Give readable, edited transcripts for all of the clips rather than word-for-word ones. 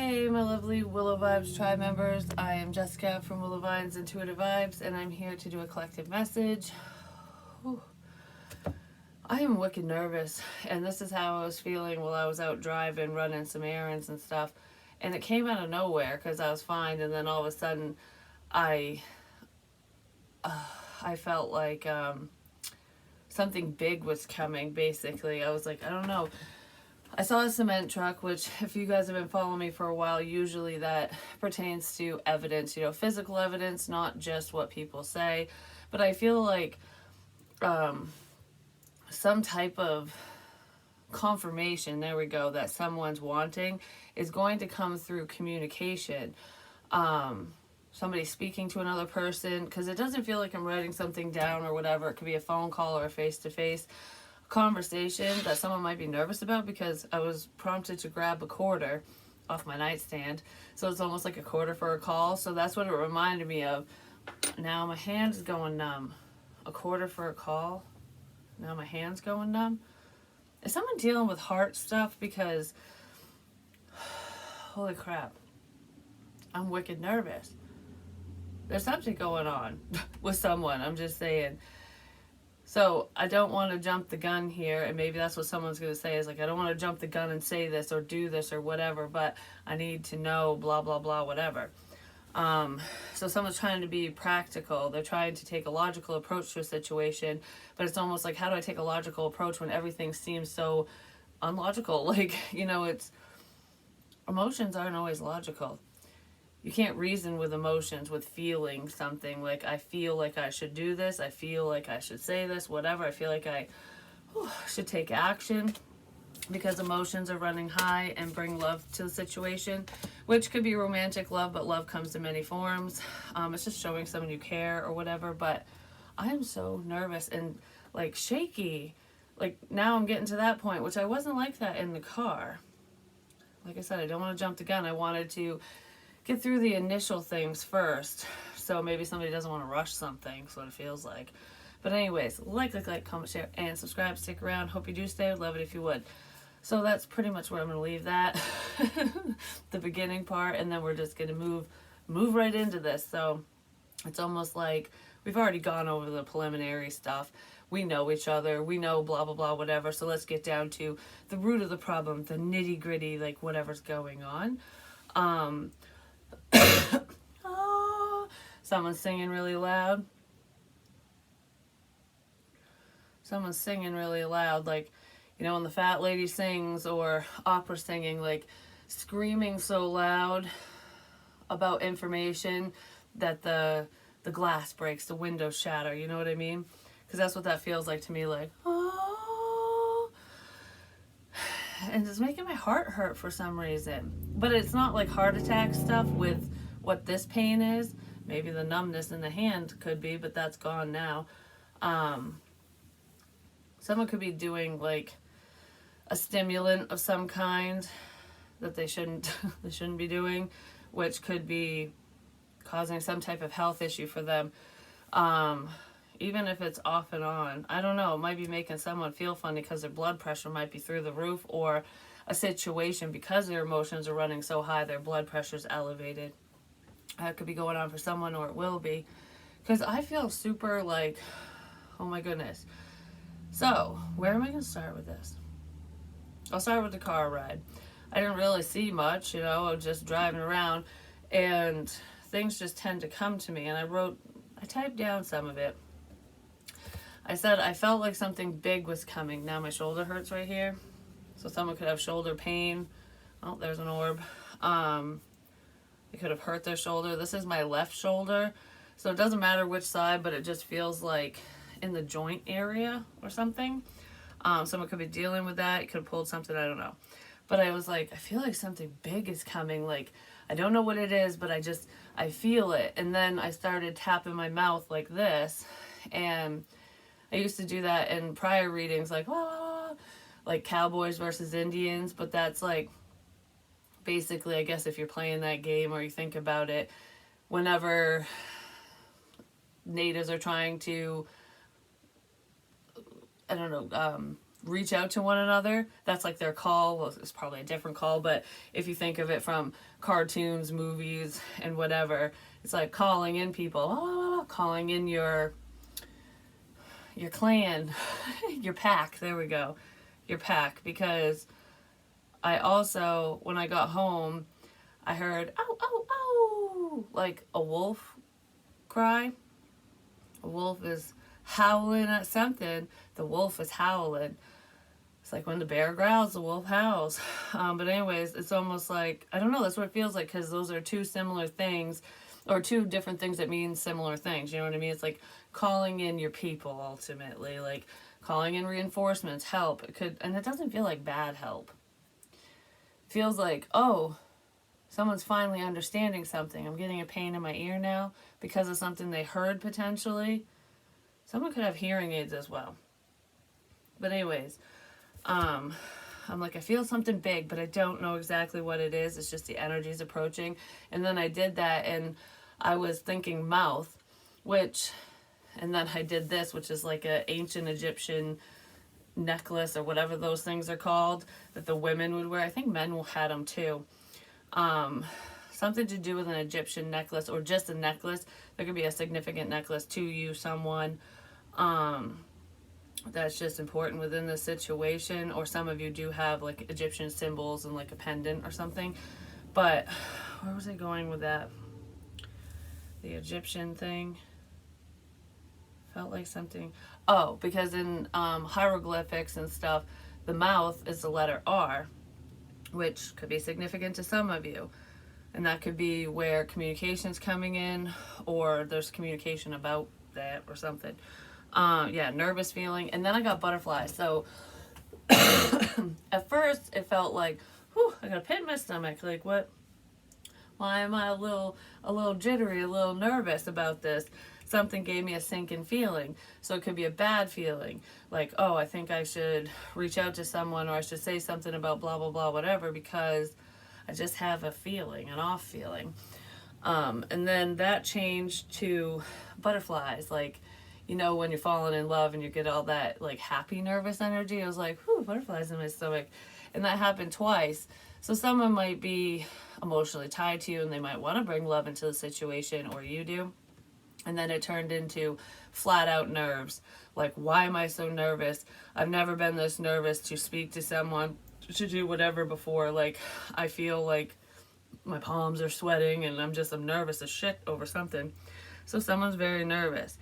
Hey, my lovely Willow Vibes tribe members. I am Jessica from Willow Vibes Intuitive Vibes, and I'm here to do a collective message. Whew. I am wicked nervous, and this is how I was feeling while I was out driving, running some errands and stuff. And it came out of nowhere because I was fine, and then all of a sudden, I I felt like something big was coming. Basically, I was like, I don't know. I saw a cement truck, which, if you guys have been following me for a while, usually that pertains to evidence, physical evidence, not just what people say. But I feel like some type of confirmation, there we go, that someone's wanting is going to come through communication. Somebody speaking to another person, because it doesn't feel like I'm writing something down or whatever. It could be a phone call or a face-to-face conversation that someone might be nervous about, because I was prompted to grab a quarter off my nightstand. So it's almost like a quarter for a call. So that's what it reminded me of. Now my hand's going numb. A quarter for a call. Now my hand's going numb. Is someone dealing with heart stuff? Because holy crap, I'm wicked nervous. There's something going on with someone. I'm just saying. So I don't want to jump the gun here, and maybe that's what someone's going to say, is like, I don't want to jump the gun and say this or do this or whatever, but I need to know blah, blah, blah, whatever. So someone's trying to be practical. They're trying to take a logical approach to a situation, but it's almost like, how do I take a logical approach when everything seems so unlogical? Like, it's, emotions aren't always logical. You can't reason with emotions, with feeling something. Like, I feel like I should do this. I feel like I should say this, whatever. I feel like I should take action, because emotions are running high and bring love to the situation, which could be romantic love, but love comes in many forms. It's just showing someone you care or whatever. But I am so nervous and like shaky. Like, now I'm getting to that point, which I wasn't like that in the car. Like I said, I don't want to jump the gun. I wanted to get through the initial things first. So maybe somebody doesn't want to rush something. That's what it feels like. But anyways, like, comment, share, and subscribe. Stick around. Hope you do stay. I'd love it if you would. So that's pretty much where I'm going to leave that. The beginning part. And then we're just going to move right into this. So it's almost like we've already gone over the preliminary stuff. We know each other. We know blah, blah, blah, whatever. So let's get down to the root of the problem, the nitty gritty, like whatever's going on. Someone's singing really loud. Someone's singing really loud, like, when the fat lady sings, or opera singing, like screaming so loud about information that the glass breaks, the windows shatter, you know what I mean? Because that's what that feels like to me, like, oh. And it's making my heart hurt for some reason. But it's not like heart attack stuff with what this pain is. Maybe the numbness in the hand could be, but that's gone now. Someone could be doing like a stimulant of some kind that they shouldn't be doing, which could be causing some type of health issue for them. Even if it's off and on, I don't know, it might be making someone feel funny because their blood pressure might be through the roof, or a situation, because their emotions are running so high, their blood pressure's elevated. That could be going on for someone, or it will be. Because I feel super like, oh my goodness. So, where am I going to start with this? I'll start with the car ride. I didn't really see much, I was just driving around, and things just tend to come to me. And I typed down some of it. I said I felt like something big was coming. Now my shoulder hurts right here. So someone could have shoulder pain. Oh, there's an orb. It could have hurt their shoulder. This is my left shoulder. So it doesn't matter which side, but it just feels like in the joint area or something. Someone could be dealing with that. It could have pulled something, I don't know. But I was like, I feel like something big is coming. Like, I don't know what it is, but I feel it. And then I started tapping my mouth like this. And I used to do that in prior readings, like, ah, like Cowboys versus Indians. But that's like, basically, I guess if you're playing that game or you think about it, whenever natives are trying to, I don't know, reach out to one another. That's like their call. Well, it's probably a different call, but if you think of it from cartoons, movies, and whatever, it's like calling in people, calling in your clan, your pack. There we go, your pack. Because I also, when I got home, I heard like a wolf cry. A wolf is howling at something. The wolf is howling. It's like when the bear growls, the wolf howls. But anyways, it's almost like, I don't know, that's what it feels like, because those are two similar things, or two different things that mean similar things. You know what I mean? It's like calling in your people, ultimately, like calling in reinforcements, help. It could, and it doesn't feel like bad help. It feels like, oh, someone's finally understanding something. I'm getting a pain in my ear now because of something they heard potentially. Someone could have hearing aids as well. But anyways, I'm like, I feel something big, but I don't know exactly what it is. It's just the energy's approaching. And then I did that, and I was thinking mouth, and then I did this, which is like an ancient Egyptian necklace or whatever those things are called that the women would wear. I think men had them too. Something to do with an Egyptian necklace, or just a necklace. There could be a significant necklace to you, someone. That's just important within the situation, or some of you do have like Egyptian symbols and like a pendant or something. But where was I going with that? The Egyptian thing felt like something. Oh, because in hieroglyphics and stuff, the mouth is the letter R, which could be significant to some of you. And that could be where communication's coming in, or there's communication about that or something. Yeah, nervous feeling. And then I got butterflies. So at first it felt like, whew, I got a pit in my stomach. Like, what? Why am I a little jittery, a little nervous about this? Something gave me a sinking feeling. So it could be a bad feeling. Like, oh, I think I should reach out to someone, or I should say something about blah, blah, blah, whatever, because I just have a feeling, an off feeling. And then that changed to butterflies. Like, you know, when you're falling in love and you get all that like happy nervous energy. I was like, whew, butterflies in my stomach. And that happened twice. So someone might be emotionally tied to you, and they might want to bring love into the situation, or you do. And then it turned into flat out nerves. Like, why am I so nervous? I've never been this nervous to speak to someone, to do whatever before. Like, I feel like my palms are sweating, and I'm nervous as shit over something. So someone's very nervous.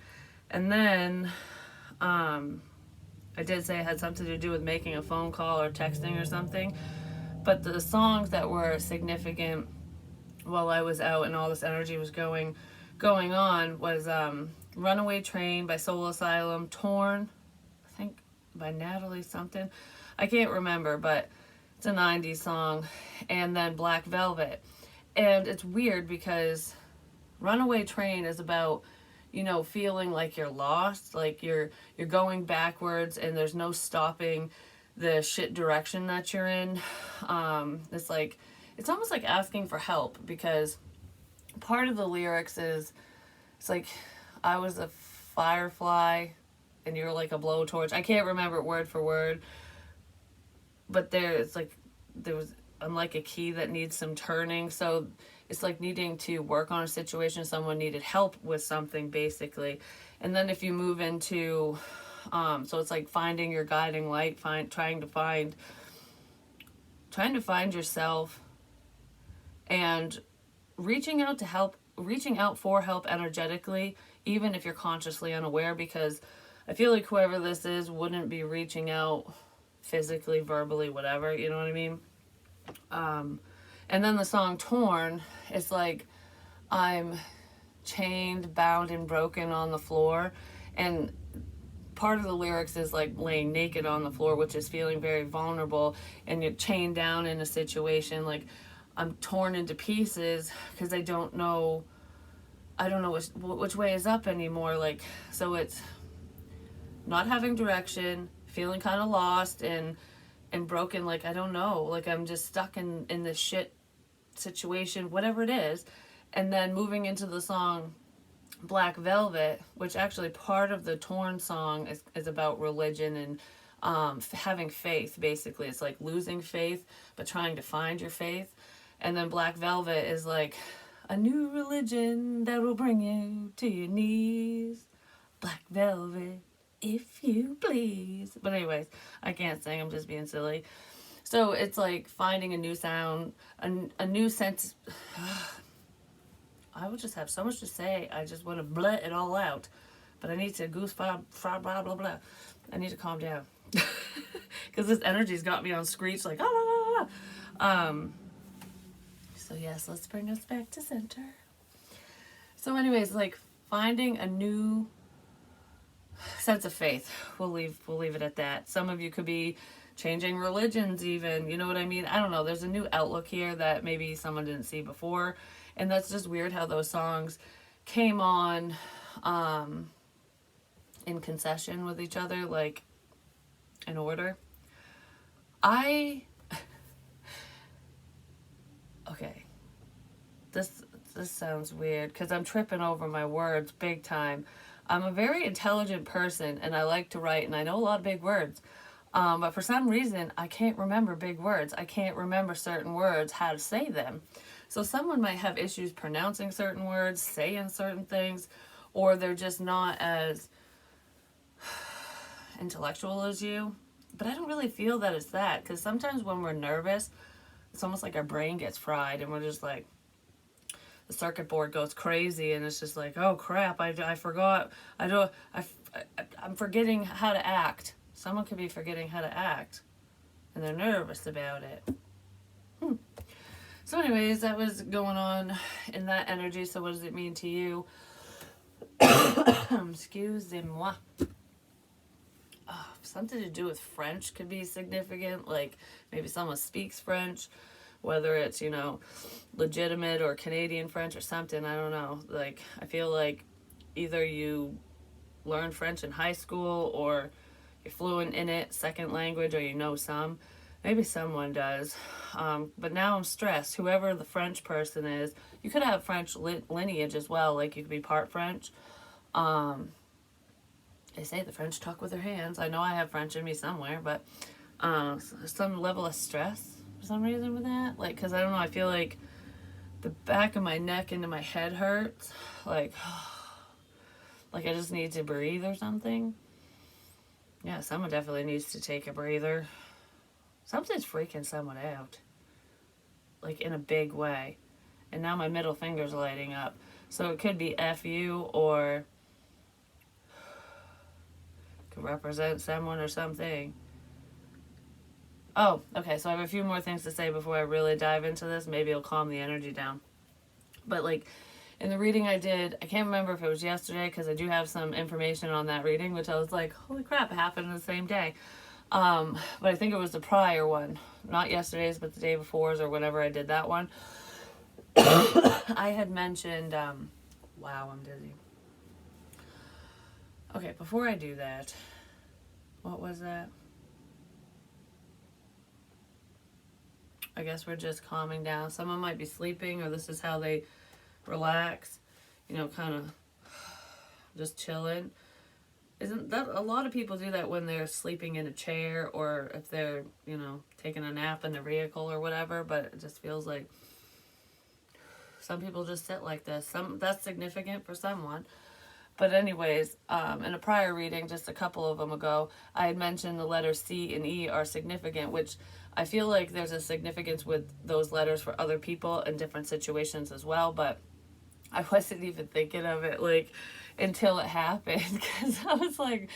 And then I did say it had something to do with making a phone call or texting or something. But the songs that were significant while I was out and all this energy was going on was Runaway Train by Soul Asylum, Torn, I think by Natalie something. I can't remember, but it's a 90s song. And then Black Velvet. And it's weird because Runaway Train is about, you know, feeling like you're lost, like you're going backwards and there's no stopping the shit direction that you're in. It's like, it's almost like asking for help, because part of the lyrics is, it's like, I was a firefly and you're like a blowtorch. I can't remember it word for word, but I'm like a key that needs some turning. So it's like needing to work on a situation. Someone needed help with something, basically. And then if you move into, so it's like finding your guiding light, trying to find yourself, and reaching out for help energetically, even if you're consciously unaware, because I feel like whoever this is wouldn't be reaching out physically, verbally, whatever, you know what I mean? And then the song Torn, it's like I'm chained, bound, and broken on the floor. And part of the lyrics is like laying naked on the floor, which is feeling very vulnerable, and you're chained down in a situation. Like, I'm torn into pieces because I don't know which way is up anymore. Like, so it's not having direction, feeling kind of lost and broken. Like, I don't know, like I'm just stuck in this shit situation, whatever it is. And then moving into the song Black Velvet, which actually part of the Torn song is about religion and having faith, basically. It's like losing faith, but trying to find your faith. And then Black Velvet is like a new religion that will bring you to your knees. Black Velvet, if you please. But anyways, I can't sing, I'm just being silly. So it's like finding a new sound, a new sense. I would just have so much to say. I just want to blurt it all out. But I need to goose blah, blah, blah, blah, blah. I need to calm down. Because this energy's got me on screech like, ah, ah, ah, ah. So yes, let's bring us back to center. So anyways, like finding a new sense of faith. We'll leave it at that. Some of you could be changing religions even, you know what I mean? I don't know. There's a new outlook here that maybe someone didn't see before. And that's just weird how those songs came on in concession with each other, like in order. Okay. This sounds weird because I'm tripping over my words big time. I'm a very intelligent person and I like to write and I know a lot of big words. But for some reason, I can't remember big words. I can't remember certain words, how to say them. So someone might have issues pronouncing certain words, saying certain things, or they're just not as intellectual as you. But I don't really feel that it's that, because sometimes when we're nervous, it's almost like our brain gets fried and we're just like, the circuit board goes crazy and it's just like, oh crap, I forgot. I'm forgetting how to act. Someone could be forgetting how to act and they're nervous about it. So anyways, that was going on in that energy. So what does it mean to you? Excusez-moi. Something to do with French could be significant. Like maybe someone speaks French, whether it's, you know, legitimate or Canadian French or something. I don't know. Like I feel like either you learned French in high school or you're fluent in it, second language, or you know some. Maybe someone does. But now I'm stressed. Whoever the French person is, you could have French lineage as well. Like you could be part French. They say the French talk with their hands. I know I have French in me somewhere, but some level of stress for some reason with that. Like, because I don't know, I feel like the back of my neck into my head hurts. Like I just need to breathe or something. Yeah, someone definitely needs to take a breather. Something's freaking someone out. Like in a big way. And now my middle finger's lighting up. So it could be F you or could represent someone or something. Oh, okay, so I have a few more things to say before I really dive into this. Maybe it'll calm the energy down. But like in the reading I did, I can't remember if it was yesterday because I do have some information on that reading, which I was like, holy crap, it happened the same day. But I think it was the prior one, not yesterday's, but the day before's or whenever I did that one. I had mentioned, wow, I'm dizzy. Okay, before I do that, what was that? I guess we're just calming down. Someone might be sleeping, or this is how they relax, you know, kind of just chilling. Isn't that a lot of people do that when they're sleeping in a chair or if they're, you know, taking a nap in their vehicle or whatever, but it just feels like some people just sit like this. That's significant for someone. But anyways, in a prior reading, just a couple of them ago, I had mentioned the letters C and E are significant, which I feel like there's a significance with those letters for other people in different situations as well, but I wasn't even thinking of it, like, until it happened, because I'm like,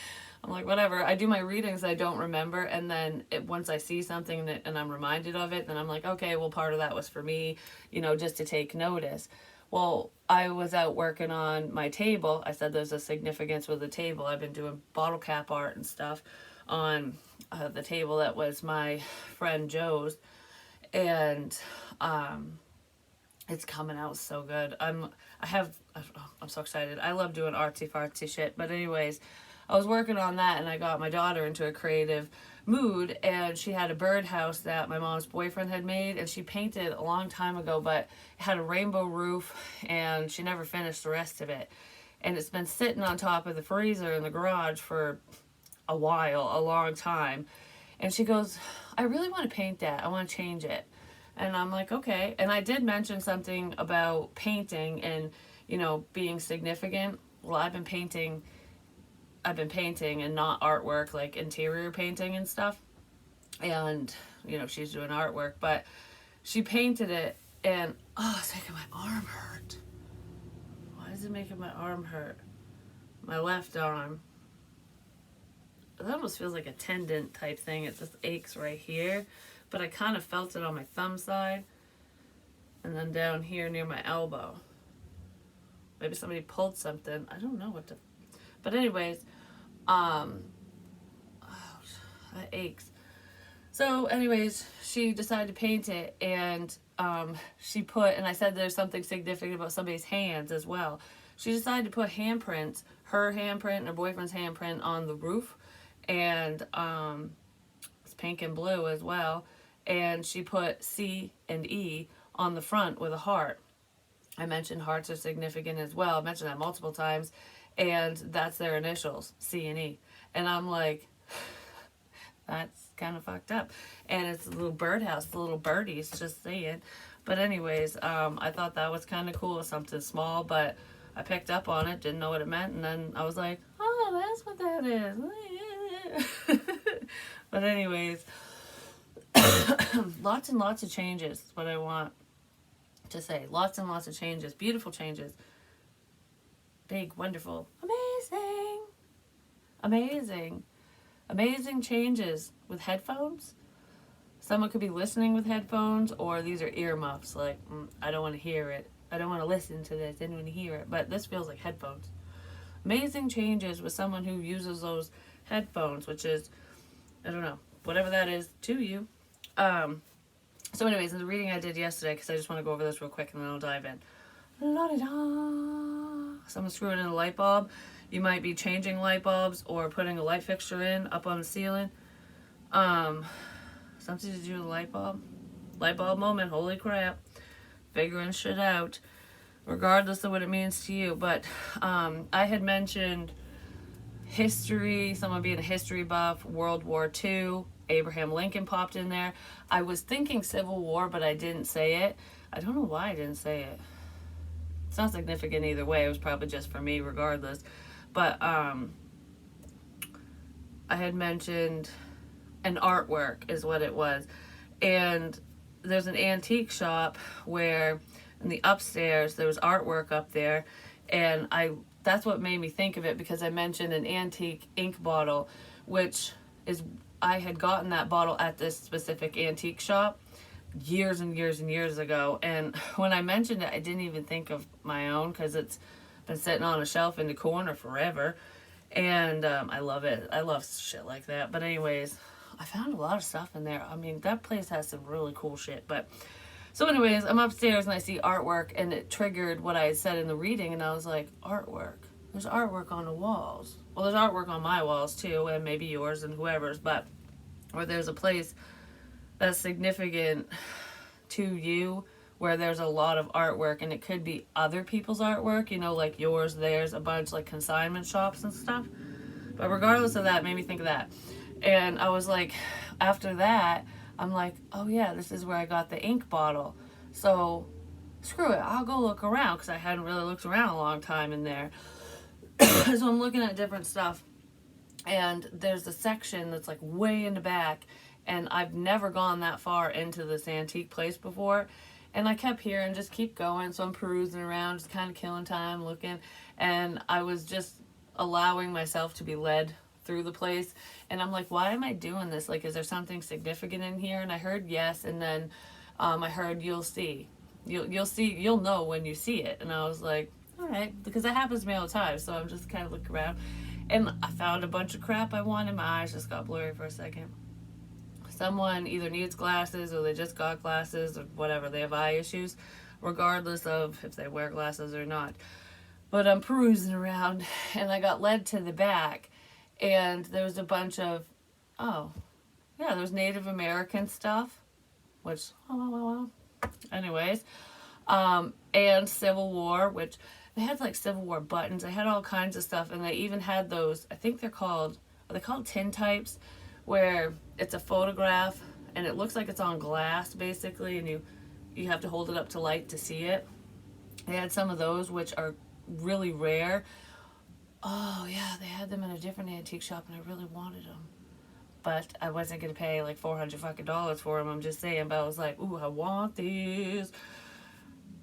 whatever. I do my readings, I don't remember, and then once I see something and I'm reminded of it, then I'm like, okay, well, part of that was for me, you know, just to take notice. Well, I was out working on my table. I said there's a significance with the table. I've been doing bottle cap art and stuff on the table that was my friend Joe's, and it's coming out so good. I'm so excited. I love doing artsy fartsy shit. But anyways, I was working on that and I got my daughter into a creative mood, and she had a birdhouse that my mom's boyfriend had made, and she painted a long time ago, but it had a rainbow roof and she never finished the rest of it. And it's been sitting on top of the freezer in the garage for a while, a long time. And she goes, I really want to paint that. I want to change it. And I'm like, okay. And I did mention something about painting and, being significant. Well, I've been painting and not artwork, like interior painting and stuff. And, she's doing artwork, but she painted it and, oh, it's making my arm hurt. Why is it making my arm hurt? My left arm. It almost feels like a tendon type thing. It just aches right here. But I kind of felt it on my thumb side. And then down here near my elbow. Maybe somebody pulled something. I don't know what to... But anyways, that aches. So anyways, she decided to paint it, and she put, and I said there's something significant about somebody's hands as well. She decided to put handprints, her handprint and her boyfriend's handprint on the roof, and it's pink and blue as well. And she put C and E on the front with a heart. I mentioned hearts are significant as well. I mentioned that multiple times, and that's their initials, C and E. And I'm like, that's kind of fucked up. And it's a little birdhouse, the little birdies, just saying. But anyways, I thought that was kind of cool, something small, but I picked up on it, didn't know what it meant, and then I was like, oh, that's what that is. But anyways, lots and lots of changes is what I want to say. Lots and lots of changes, beautiful changes. Big, wonderful, amazing changes with headphones. Someone could be listening with headphones, or these are earmuffs. Like, I don't want to hear it. I don't want to listen to this. I don't want to hear it. But this feels like headphones. Amazing changes with someone who uses those headphones, which is, I don't know, whatever that is to you. So anyways, in the reading I did yesterday, because I just want to go over this real quick and then I'll dive in. La-da-da. Someone screwing in a light bulb. You might be changing light bulbs or putting a light fixture in up on the ceiling. Something to do with a light bulb. Light bulb moment, holy crap. Figuring shit out, regardless of what it means to you. But I had mentioned history, someone being a history buff, World War II, Abraham Lincoln popped in there. I was thinking Civil War, but I didn't say it. I don't know why I didn't say it. It's not significant either way. It was probably just for me regardless. But I had mentioned an artwork is what it was. And there's an antique shop where in the upstairs there was artwork up there, and that's what made me think of it, because I mentioned an antique ink bottle, which is, I had gotten that bottle at this specific antique shop years and years and years ago, and when I mentioned it I didn't even think of my own, because it's been sitting on a shelf in the corner forever, and I love it. I love shit like that. But anyways, I found a lot of stuff in there. I mean, that place has some really cool shit. But so anyways, I'm upstairs and I see artwork, and it triggered what I had said in the reading, and I was like, artwork. There's artwork on the walls. Well, there's artwork on my walls too, and maybe yours and whoever's, but or there's a place that's significant to you where there's a lot of artwork, and it could be other people's artwork, like yours, theirs, a bunch, like consignment shops and stuff. But regardless of that, it made me think of that. And I was like, after that, I'm like, oh yeah, this is where I got the ink bottle. So screw it, I'll go look around, because I hadn't really looked around a long time in there. So I'm looking at different stuff, and there's a section that's like way in the back, and I've never gone that far into this antique place before. And I kept hearing, just keep going. So I'm perusing around, just kind of killing time, looking, and I was just allowing myself to be led through the place. And I'm like, why am I doing this? Like, is there something significant in here? And I heard yes, and then I heard you'll see. You'll see, you'll know when you see it. And I was like, all right, because that happens to me all the time. So I'm just kind of looking around, and I found a bunch of crap I wanted. My eyes just got blurry for a second. Someone either needs glasses, or they just got glasses, or whatever. They have eye issues, regardless of if they wear glasses or not. But I'm perusing around, and I got led to the back, and there was a bunch of, there was Native American stuff, which, anyways, and Civil War, which they had like Civil War buttons. They had all kinds of stuff, and they even had those, I think they're called, are they called tintypes, where it's a photograph and it looks like it's on glass basically, and you have to hold it up to light to see it. They had some of those, which are really rare. Oh yeah, they had them in a different antique shop, and I really wanted them, but I wasn't gonna pay like $400 for them. I'm just saying, but I was like, ooh, I want these.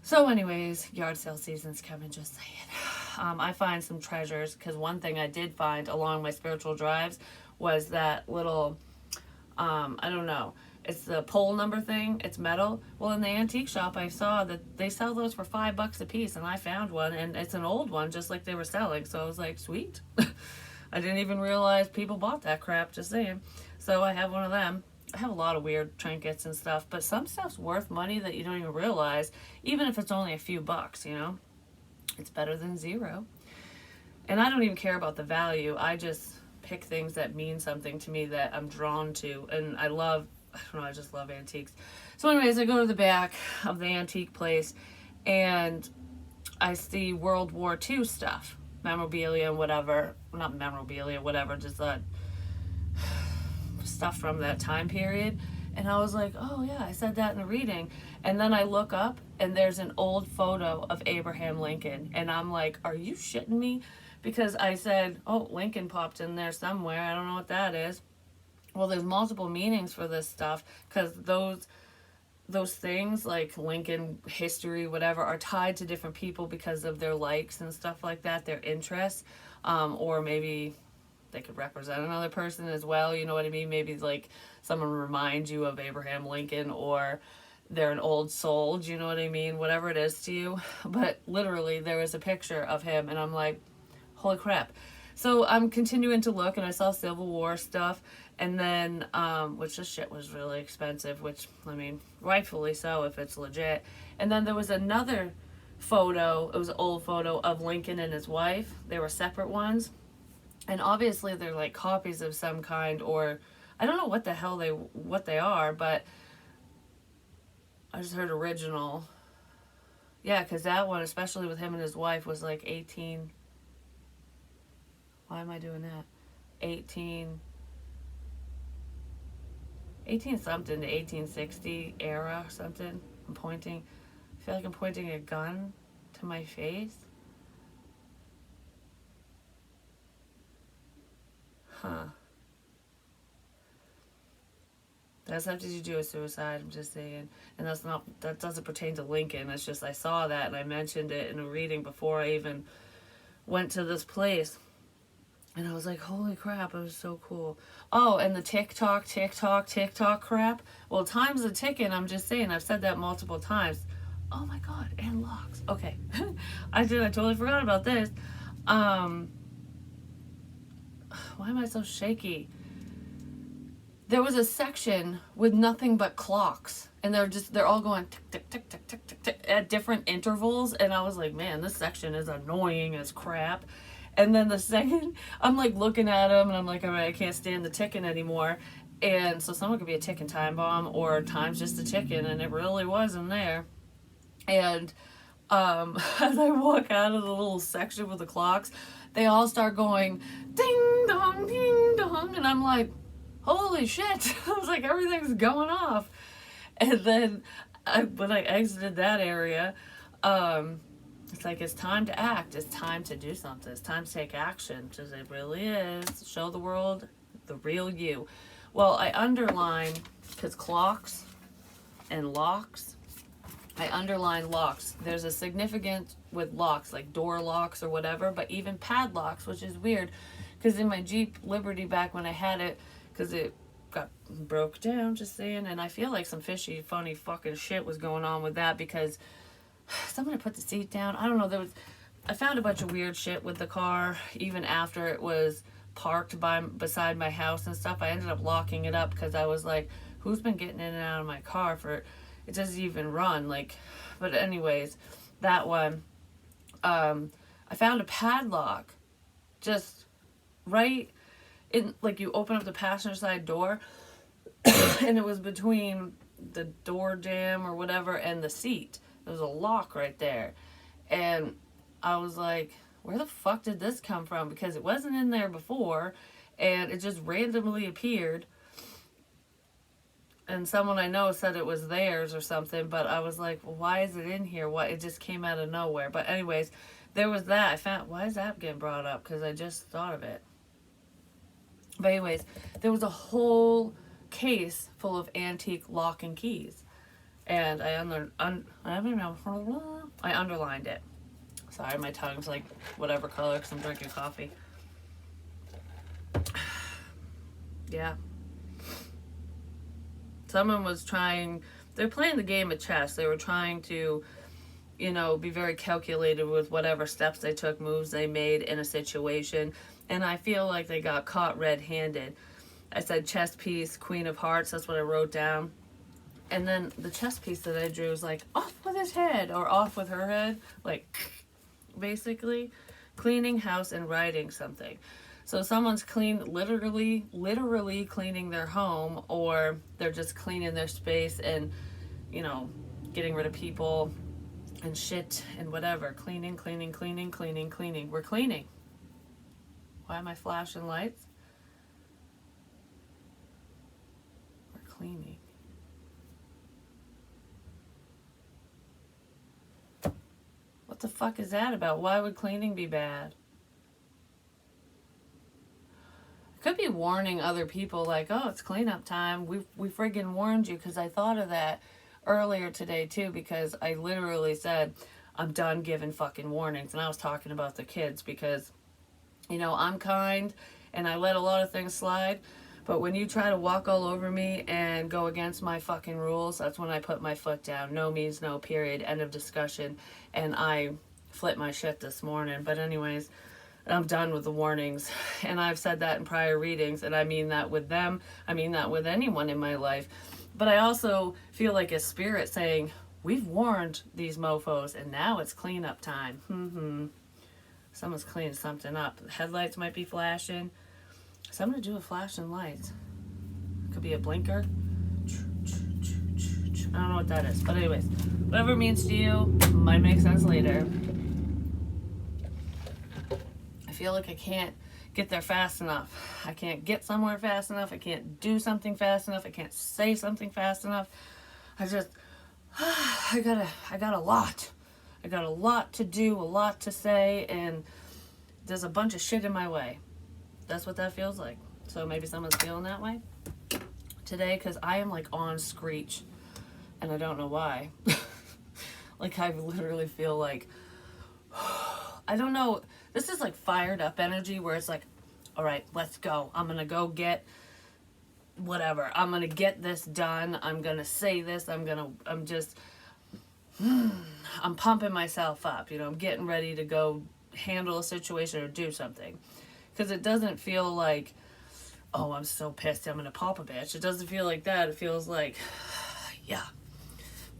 So, anyways, yard sale season's coming. Just saying. I find some treasures, because one thing I did find along my spiritual drives was that little, I don't know, it's the pole number thing. It's metal. Well, in the antique shop, I saw that they sell those for $5 a piece, and I found one, and it's an old one, just like they were selling. So I was like, sweet. I didn't even realize people bought that crap. Just saying. So I have one of them. I have a lot of weird trinkets and stuff, but some stuff's worth money that you don't even realize, even if it's only a few bucks. It's better than zero. And I don't even care about the value. I just pick things that mean something to me, that I'm drawn to, and I don't know, I just love antiques. So anyways, I go to the back of the antique place, and I see World War II stuff, memorabilia and whatever, not memorabilia, whatever, just stuff from that time period. And I was like, oh yeah, I said that in a reading. And then I look up, and there's an old photo of Abraham Lincoln, and I'm like, are you shitting me? Because I said, oh, Lincoln popped in there somewhere, I don't know what that is. Well, there's multiple meanings for this stuff, because those things like Lincoln history, whatever, are tied to different people because of their likes and stuff like that, their interests, or maybe they could represent another person as well. You know what I mean? Maybe like someone reminds you of Abraham Lincoln, or they're an old soul. Do you know what I mean? Whatever it is to you. But literally, there was a picture of him, and I'm like, holy crap. So I'm continuing to look, and I saw Civil War stuff, and then, which this shit was really expensive, which, I mean, rightfully so if it's legit. And then there was another photo, it was an old photo of Lincoln and his wife. They were separate ones. And obviously they're like copies of some kind, or I don't know what the hell what they are, but I just heard original. Yeah, because that one, especially with him and his wife, was like 18. Why am I doing that? 18 something to 1860 era or something. I feel like I'm pointing a gun to my face. Huh. That's something to do with suicide, I'm just saying. And that doesn't pertain to Lincoln. It's just I saw that and I mentioned it in a reading before I even went to this place. And I was like, holy crap, it was so cool. Oh, and the TikTok crap. Well, time's a ticking, I'm just saying. I've said that multiple times. Oh my God, and locks. Okay. I totally forgot about this. Why am I so shaky? There was a section with nothing but clocks. And they're all going tick, tick, tick, tick, tick, tick, tick at different intervals. And I was like, man, this section is annoying as crap. And then the second, I'm like looking at them, and I'm like, all right, I can't stand the ticking anymore. And so someone could be a ticking time bomb, or time's just a ticking, and it really wasn't there. And as I walk out of the little section with the clocks, they all start going ding dong, and I'm like, holy shit. I was like, everything's going off. And then when I exited that area, it's like, it's time to act. It's time to do something. It's time to take action, because it really is. Show the world the real you. Well, I underline, because clocks and locks, I underline locks. There's a significance with locks, like door locks or whatever, but even padlocks, which is weird, because in my Jeep Liberty back when I had it, because it got broke down, just saying, and I feel like some fishy, funny fucking shit was going on with that, because somebody put the seat down. I don't know. I found a bunch of weird shit with the car, even after it was parked beside my house and stuff. I ended up locking it up, because I was like, who's been getting in and out of my car for, it doesn't even run, like, but anyways, that one, I found a padlock, just right in, like, you open up the passenger side door, and it was between the door jamb or whatever and the seat. There was a lock right there. And I was like, where the fuck did this come from? Because it wasn't in there before. and it just randomly appeared. And someone I know said it was theirs or something, but I was like, well, why is it in here? Why? It just came out of nowhere. But anyways, there was that. I found, why is that getting brought up? Because I just thought of it. But anyways, there was a whole case full of antique lock and keys. And I underlined it. Sorry, my tongue's like whatever color because I'm drinking coffee. Yeah. Someone was trying, they're playing the game of chess. They were trying to, you know, be very calculated with whatever steps they took, moves they made in a situation. And I feel like they got caught red-handed. I said chess piece, Queen of Hearts, that's what I wrote down. And then the chess piece that I drew was like, off with his head, or off with her head. Like, basically, cleaning house and writing something. So someone's literally cleaning their home, or they're just cleaning their space and, you know, getting rid of people and shit and whatever. Cleaning. We're cleaning. Why am I flashing lights? We're cleaning. What the fuck is that about? Why would cleaning be bad? Could be warning other people like, oh, it's cleanup time. We friggin' warned you, because I thought of that earlier today too, because I literally said, I'm done giving fucking warnings. And I was talking about the kids because, you know, I'm kind and I let a lot of things slide. But when you try to walk all over me and go against my fucking rules, that's when I put my foot down. No means no, period. End of discussion. And I flipped my shit this morning. But anyways, I'm done with the warnings. And I've said that in prior readings, and I mean that with them. I mean that with anyone in my life. But I also feel like a spirit saying, we've warned these mofos, and now it's cleanup time. Someone's cleaning something up. The headlights might be flashing. Something to do with flashing lights. Could be a blinker. I don't know what that is. But anyways, whatever it means to you might make sense later. I feel like I can't get there fast enough. I can't get somewhere fast enough. I can't do something fast enough. I can't say something fast enough. I got a lot. I got a lot to do, a lot to say, and there's a bunch of shit in my way. That's what that feels like. So maybe someone's feeling that way today, because I am like on screech, and I don't know why. Like, I literally feel like, I don't know, this is like fired up energy where it's like, all right, let's go. I'm gonna go get whatever. I'm gonna get this done. I'm gonna say this. I'm pumping myself up. You know, I'm getting ready to go handle a situation or do something. Because it doesn't feel like, oh, I'm so pissed, I'm gonna pop a bitch. It doesn't feel like that. It feels like, yeah,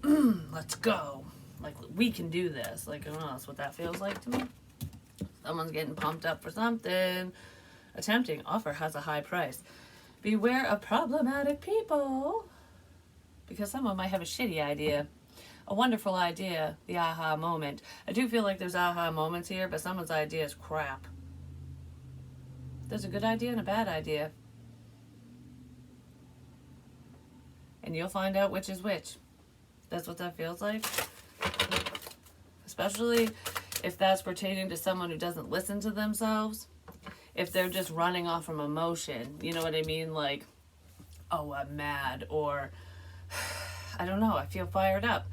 let's go. Like, we can do this. Like, I don't know, that's what that feels like to me. Someone's getting pumped up for something. A tempting offer has a high price. Beware of problematic people. Because someone might have a shitty idea. A wonderful idea. The aha moment. I do feel like there's aha moments here, but someone's idea is crap. There's a good idea and a bad idea. And you'll find out which is which. That's what that feels like. Especially if that's pertaining to someone who doesn't listen to themselves. If they're just running off from emotion. You know what I mean? Like, oh, I'm mad. Or, I don't know, I feel fired up.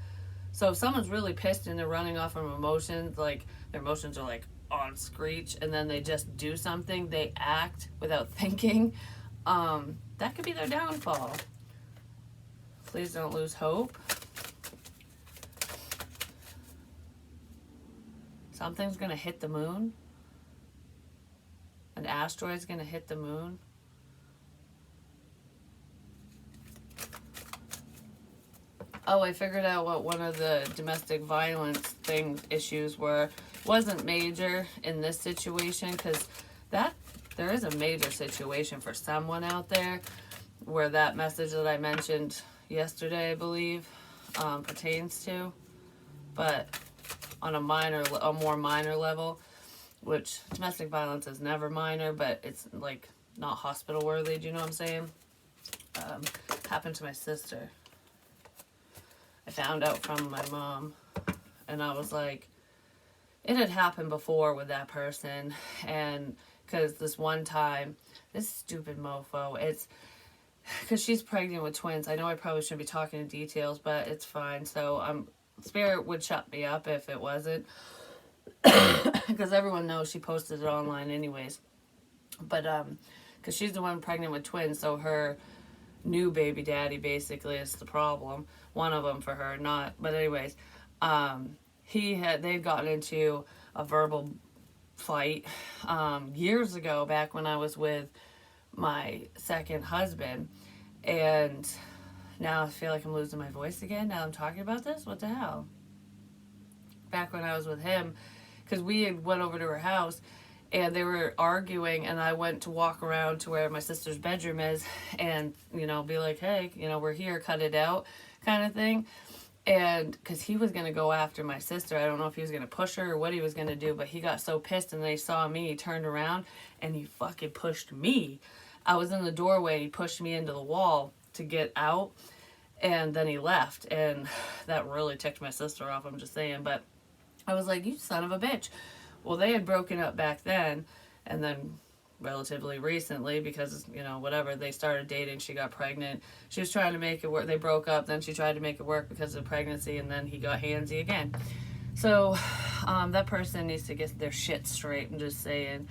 So if someone's really pissed and they're running off from emotions, like, their emotions are like, on screech, and then they just do something, they act without thinking, that could be their downfall. Please don't lose hope. Something's gonna hit the moon. An asteroid's gonna hit the moon. Oh, I figured out what one of the domestic violence issues were. Wasn't major in this situation, because there is a major situation for someone out there where that message that I mentioned yesterday, I believe, pertains to. But on a more minor level, which domestic violence is never minor, but it's like not hospital worthy. Do you know what I'm saying? Happened to my sister. I found out from my mom, and I was like, it had happened before with that person, and because this one time, this stupid mofo, it's because she's pregnant with twins. I know I probably shouldn't be talking in details, but it's fine. So Spirit would shut me up if it wasn't, because everyone knows she posted it online anyways. But because she's the one pregnant with twins, so her new baby daddy basically is the problem. One of them for her, not. But anyways, they'd gotten into a verbal fight years ago, back when I was with my second husband, and now I feel like I'm losing my voice again. Now I'm talking about this. What the hell? Back when I was with him, because we had went over to her house and they were arguing, and I went to walk around to where my sister's bedroom is and, be like, hey, we're here, cut it out kind of thing. And because he was going to go after my sister, I don't know if he was going to push her or what he was going to do, but he got so pissed, and they saw me, he turned around and he fucking pushed me. I was in the doorway and he pushed me into the wall to get out, and then he left, and that really ticked my sister off, I'm just saying. But I was like, you son of a bitch. Well, they had broken up back then, and then relatively recently, because, whatever, they started dating, she got pregnant. She was trying to make it work. They broke up, then she tried to make it work because of pregnancy, and then he got handsy again. So that person needs to get their shit straight, I'm just saying.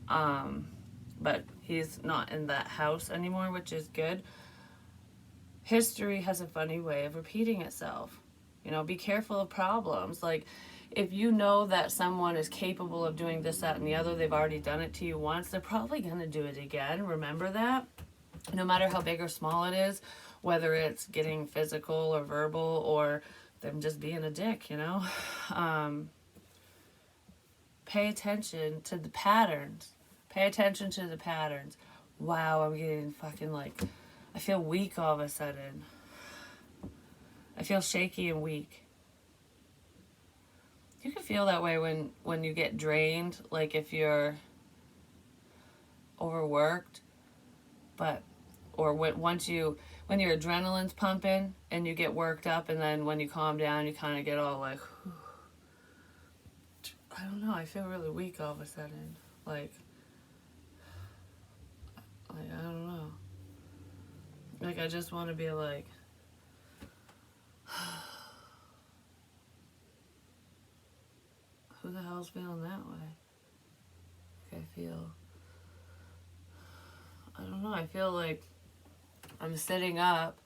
But he's not in that house anymore, which is good. History has a funny way of repeating itself. Be careful of problems. Like, if you know that someone is capable of doing this, that, and the other, they've already done it to you once, they're probably going to do it again. Remember that. No matter how big or small it is, whether it's getting physical or verbal or them just being a dick, Pay attention to the patterns. Pay attention to the patterns. Wow, I'm getting fucking I feel weak all of a sudden. I feel shaky and weak. You can feel that way when you get drained, like if you're overworked, or when your adrenaline's pumping and you get worked up, and then when you calm down, you kind of get all like, whew. I don't know, I feel really weak all of a sudden. Like I don't know. Like, I just want to be like, who the hell's feeling that way? Like, I don't know, I feel like I'm sitting up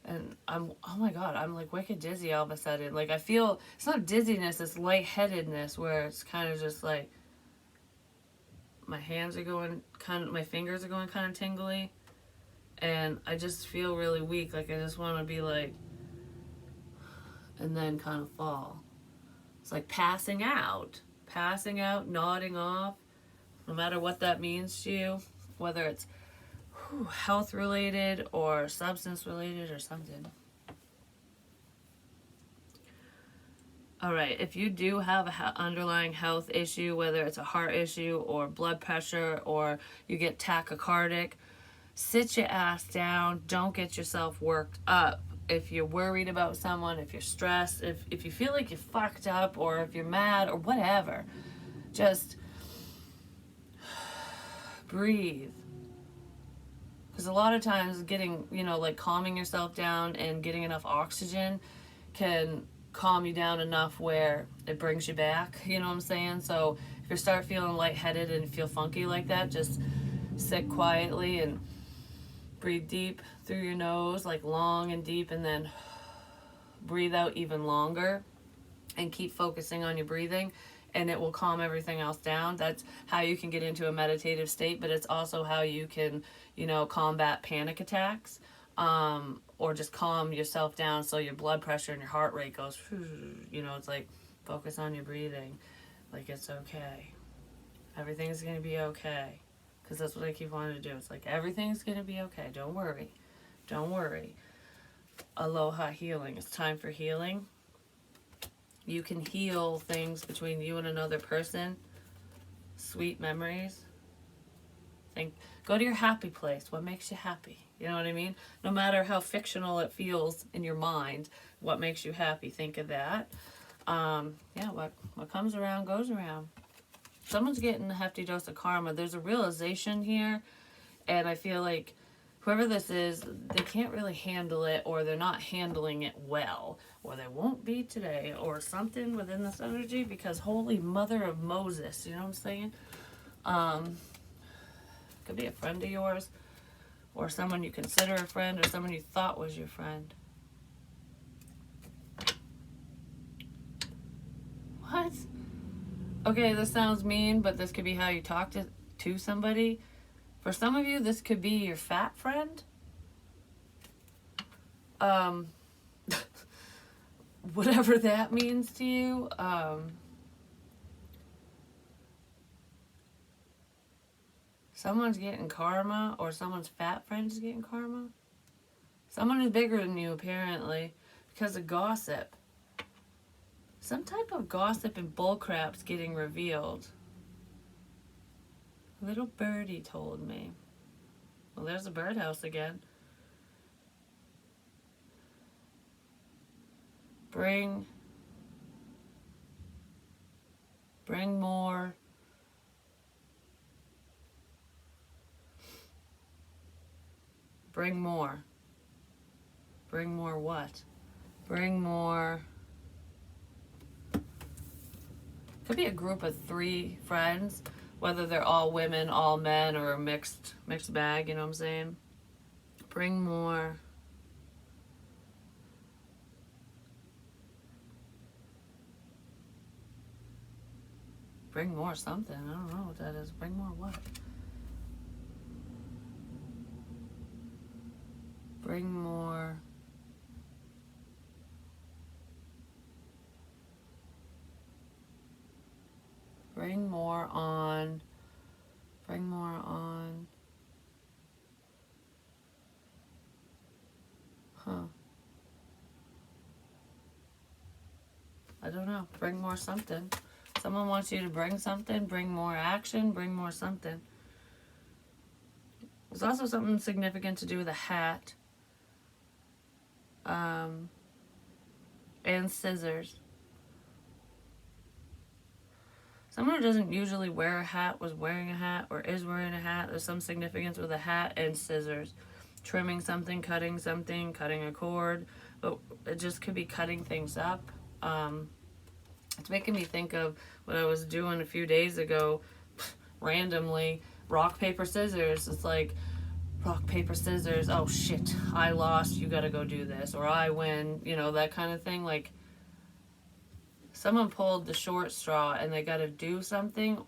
and oh my God, I'm like wicked dizzy all of a sudden. Like, I feel, it's not dizziness, it's lightheadedness, where it's kind of just like, my fingers are going kind of tingly, and I just feel really weak. Like, I just want to be like, and then kind of fall. It's like passing out, nodding off, no matter what that means to you, whether it's health related or substance related or something. All right, if you do have an underlying health issue, whether it's a heart issue or blood pressure, or you get tachycardic, sit your ass down. Don't get yourself worked up. If you're worried about someone, if you're stressed, if you feel like you're fucked up, or if you're mad or whatever, just breathe. Because a lot of times getting, calming yourself down and getting enough oxygen can calm you down enough where it brings you back, you know what I'm saying? So if you start feeling lightheaded and feel funky like that, just sit quietly and breathe deep through your nose, like long and deep, and then breathe out even longer, and keep focusing on your breathing, and it will calm everything else down. That's how you can get into a meditative state, but it's also how you can, combat panic attacks, or just calm yourself down so your blood pressure and your heart rate goes, it's like, focus on your breathing. Like, it's okay. Everything's going to be okay. Because that's what I keep wanting to do. It's like, everything's going to be okay. Don't worry. Don't worry. Aloha healing. It's time for healing. You can heal things between you and another person. Sweet memories. Go to your happy place. What makes you happy? You know what I mean? No matter how fictional it feels in your mind, what makes you happy? Think of that. Yeah, what comes around goes around. Someone's getting a hefty dose of karma. There's a realization here, and I feel like whoever this is, they can't really handle it, or they're not handling it well, or they won't be today, or something within this energy, because holy mother of Moses, you know what I'm saying? Could be a friend of yours, or someone you consider a friend, or someone you thought was your friend. What? Okay, this sounds mean, but this could be how you talk to somebody. For some of you, this could be your fat friend. Whatever that means to you. Someone's getting karma, or someone's fat friend is getting karma. Someone is bigger than you, apparently, because of gossip. Some type of gossip and bullcrap's getting revealed. Little birdie told me. Well, there's the birdhouse again. Bring more. Bring more. Bring more what? Bring more. Could be a group of 3 friends, whether they're all women, all men, or a mixed bag, you know what I'm saying? Bring more. Bring more something. I don't know what that is. Bring more what? Bring more. Bring more on. Bring more on. Huh. I don't know. Bring more something. Someone wants you to bring something. Bring more action. Bring more something. There's also something significant to do with a hat. And scissors. Someone who doesn't usually wear a hat was wearing a hat, or is wearing a hat. There's some significance with a hat and scissors. Trimming something, cutting a cord. But it just could be cutting things up. It's making me think of what I was doing a few days ago, randomly. Rock, paper, scissors. It's like, rock, paper, scissors. Oh shit, I lost. You gotta go do this. Or I win. You know, that kind of thing. Like, someone pulled the short straw and they gotta do something.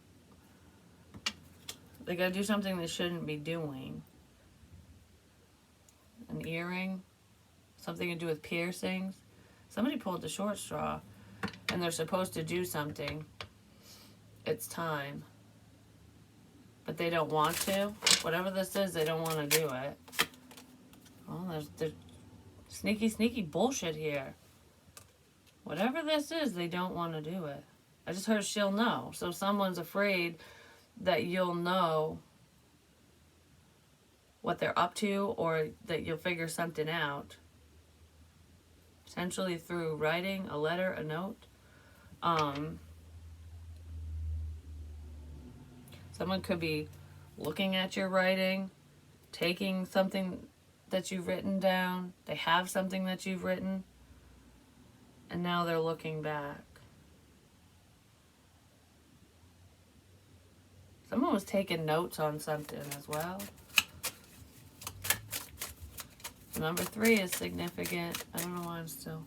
They gotta do something they shouldn't be doing. An earring. Something to do with piercings. Somebody pulled the short straw and they're supposed to do something. It's time. But they don't want to. Whatever this is, they don't want to do it. Oh, there's sneaky bullshit here. Whatever this is, they don't want to do it. I just heard she'll know. So someone's afraid that you'll know what they're up to, or that you'll figure something out. Potentially through writing a letter, a note. Someone could be looking at your writing, taking something that you've written down. They have something that you've written, and now they're looking back. Someone was taking notes on something as well. Number 3 is significant. I don't know why I'm still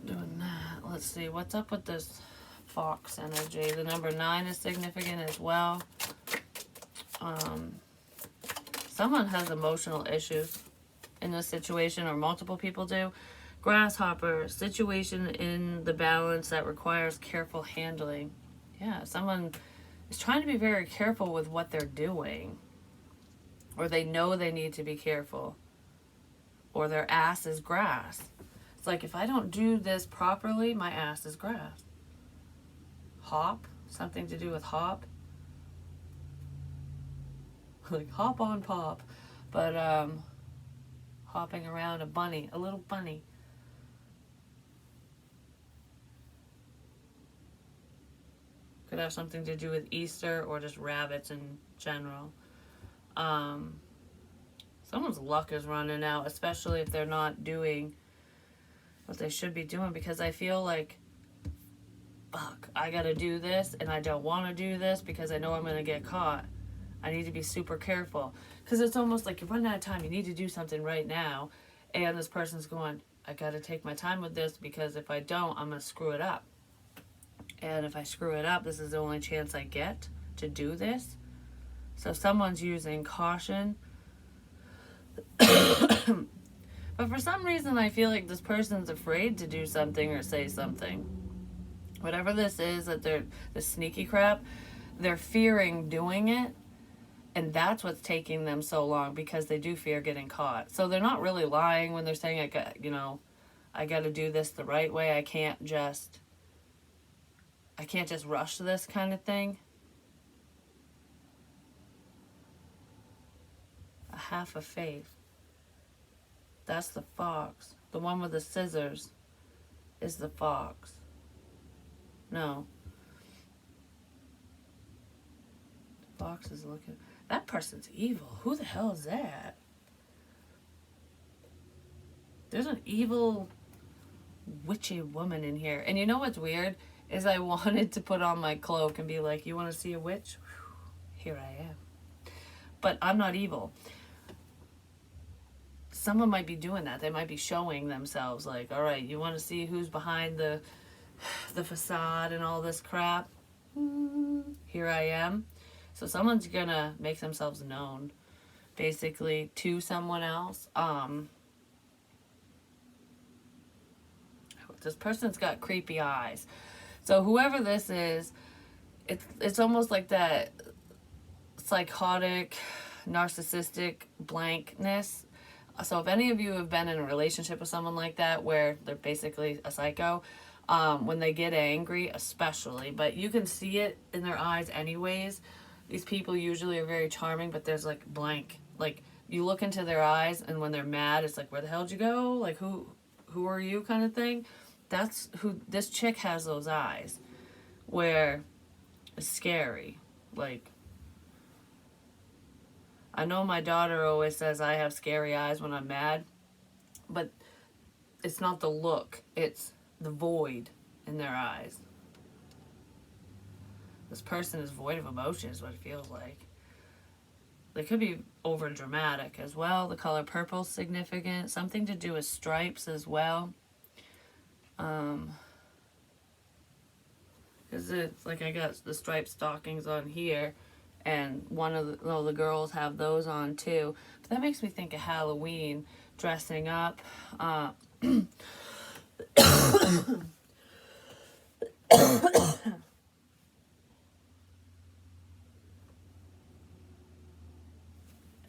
doing that. Let's see, what's up with this fox energy? The number 9 is significant as well. Someone has emotional issues in this situation, or multiple people do. Grasshopper, situation in the balance that requires careful handling. Yeah, someone is trying to be very careful with what they're doing, or they know they need to be careful, or their ass is grass. It's like, if I don't do this properly, my ass is grass. Hop, something to do with hop. like hop on pop. But hopping around a little bunny. Could have something to do with Easter or just rabbits in general. Someone's luck is running out, especially if they're not doing what they should be doing, because I feel like, fuck, I gotta do this and I don't want to do this because I know I'm gonna get caught. I need to be super careful, because it's almost like you're running out of time. You need to do something right now, and this person's going, I gotta take my time with this, because if I don't, I'm gonna screw it up. And if I screw it up, this is the only chance I get to do this. So someone's using caution. But for some reason, I feel like this person's afraid to do something or say something. Whatever this is, that they're the sneaky crap, they're fearing doing it. And that's what's taking them so long, because they do fear getting caught. So they're not really lying when they're saying, I got to do this the right way. I can't just rush this kind of thing. A half of faith. That's the fox. The one with the scissors is the fox. No. The fox is looking. That person's evil. Who the hell is that? There's an evil, witchy woman in here. And you know what's weird? Is I wanted to put on my cloak and be like, you want to see a witch? Whew, here I am. But I'm not evil. Someone might be doing that. They might be showing themselves like, all right, you want to see who's behind the facade and all this crap? Here I am. So someone's gonna make themselves known, basically, to someone else. This person's got creepy eyes. So whoever this is, it's almost like that psychotic, narcissistic blankness. So if any of you have been in a relationship with someone like that, where they're basically a psycho, when they get angry especially, but you can see it in their eyes anyways. These people usually are very charming, but there's like blank. Like, you look into their eyes, and when they're mad, it's like, where the hell did you go? Like, who are you, kind of thing. That's who this chick has, those eyes, where it's scary. Like, I know my daughter always says I have scary eyes when I'm mad, but it's not the look, it's the void in their eyes. This person is void of emotion, is what it feels like. They could be over dramatic as well. The color purple is significant. Something to do with stripes as well. Because it's like I got the striped stockings on here, and one of the girls have those on too. But that makes me think of Halloween, dressing up. I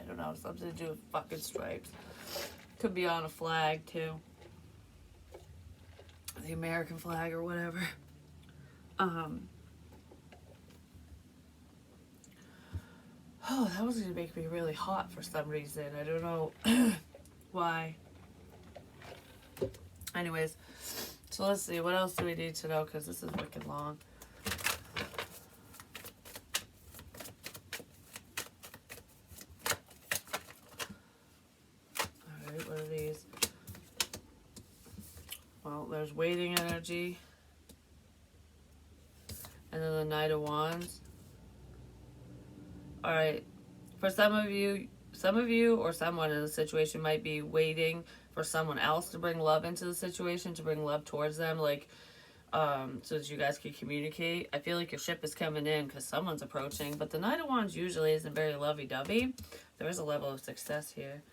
don't know, something to do with fucking stripes. Could be on a flag too. The American flag or whatever. Oh, that was gonna make me really hot for some reason. I don't know why. Anyways, so let's see. What else do we need to know? Because this is wicked long. Alright, what are these? Well, there's waiting energy. And then the Knight of Wands. Alright, for some of you or someone in the situation might be waiting for someone else to bring love into the situation, to bring love towards them, like, so that you guys can communicate. I feel like your ship is coming in because someone's approaching, but the Knight of Wands usually isn't very lovey-dovey. There is a level of success here.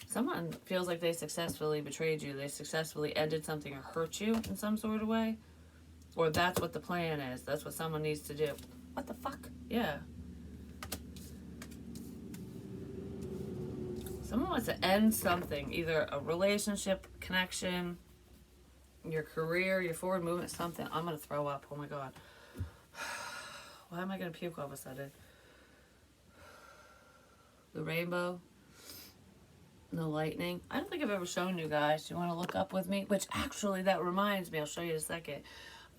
Someone feels like they successfully betrayed you. They successfully ended something or hurt you in some sort of way. Or that's what the plan is. That's what someone needs to do. What the fuck? Yeah. Someone wants to end something. Either a relationship, connection, your career, your forward movement, something. I'm going to throw up. Oh my god. Why am I going to puke all of a sudden? the rainbow, and the lightning. I don't think I've ever shown you guys. Do you want to look up with me? Which actually, that reminds me, I'll show you in a second.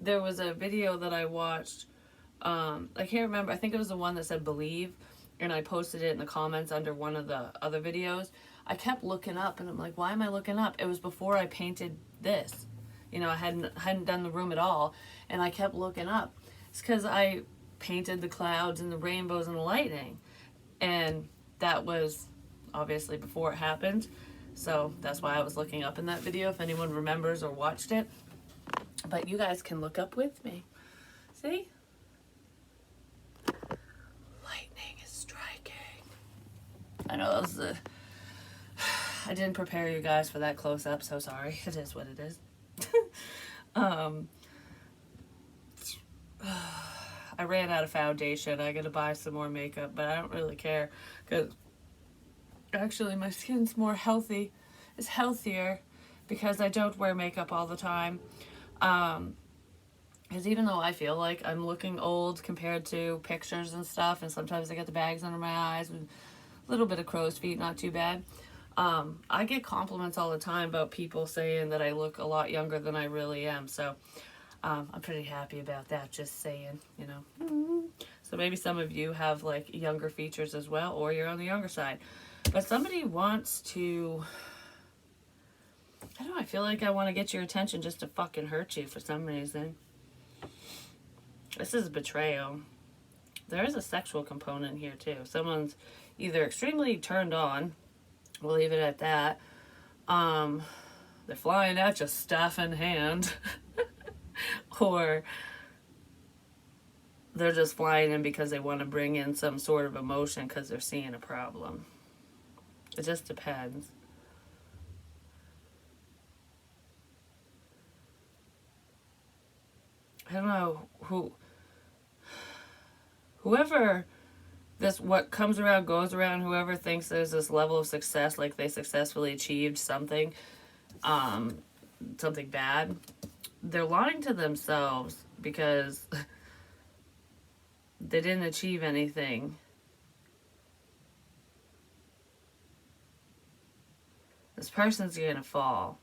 There was a video that I watched. I can't remember. I think it was the one that said believe, and I posted it in the comments under one of the other videos. I kept looking up, and I'm like, why am I looking up? It was before I painted this. You know, I hadn't done the room at all, and I kept looking up. It's because I painted the clouds and the rainbows and the lightning, and that was obviously before it happened. So that's why I was looking up in that video, if anyone remembers or watched it. But you guys can look up with me. See? Lightning is striking. I know that was I didn't prepare you guys for that close up, so sorry. It is what it is. I ran out of foundation. I gotta buy some more makeup, but I don't really care because actually my skin's more healthy. It's healthier because I don't wear makeup all the time. Because even though I feel like I'm looking old compared to pictures and stuff, and sometimes I get the bags under my eyes and a little bit of crow's feet, not too bad. I get compliments all the time about people saying that I look a lot younger than I really am. So I'm pretty happy about that, just saying, you know. So maybe some of you have like younger features as well, or you're on the younger side. But somebody wants to, I don't know, I feel like I want to get your attention just to fucking hurt you for some reason. This is betrayal. There is a sexual component here too. Someone's either extremely turned on, we'll leave it at that. They're flying at you, staff in hand. Or they're just flying in because they want to bring in some sort of emotion because they're seeing a problem. It just depends. I don't know whoever this, what comes around goes around. Whoever thinks there's this level of success, like they successfully achieved something, something bad, they're lying to themselves because they didn't achieve anything. This person's gonna fall.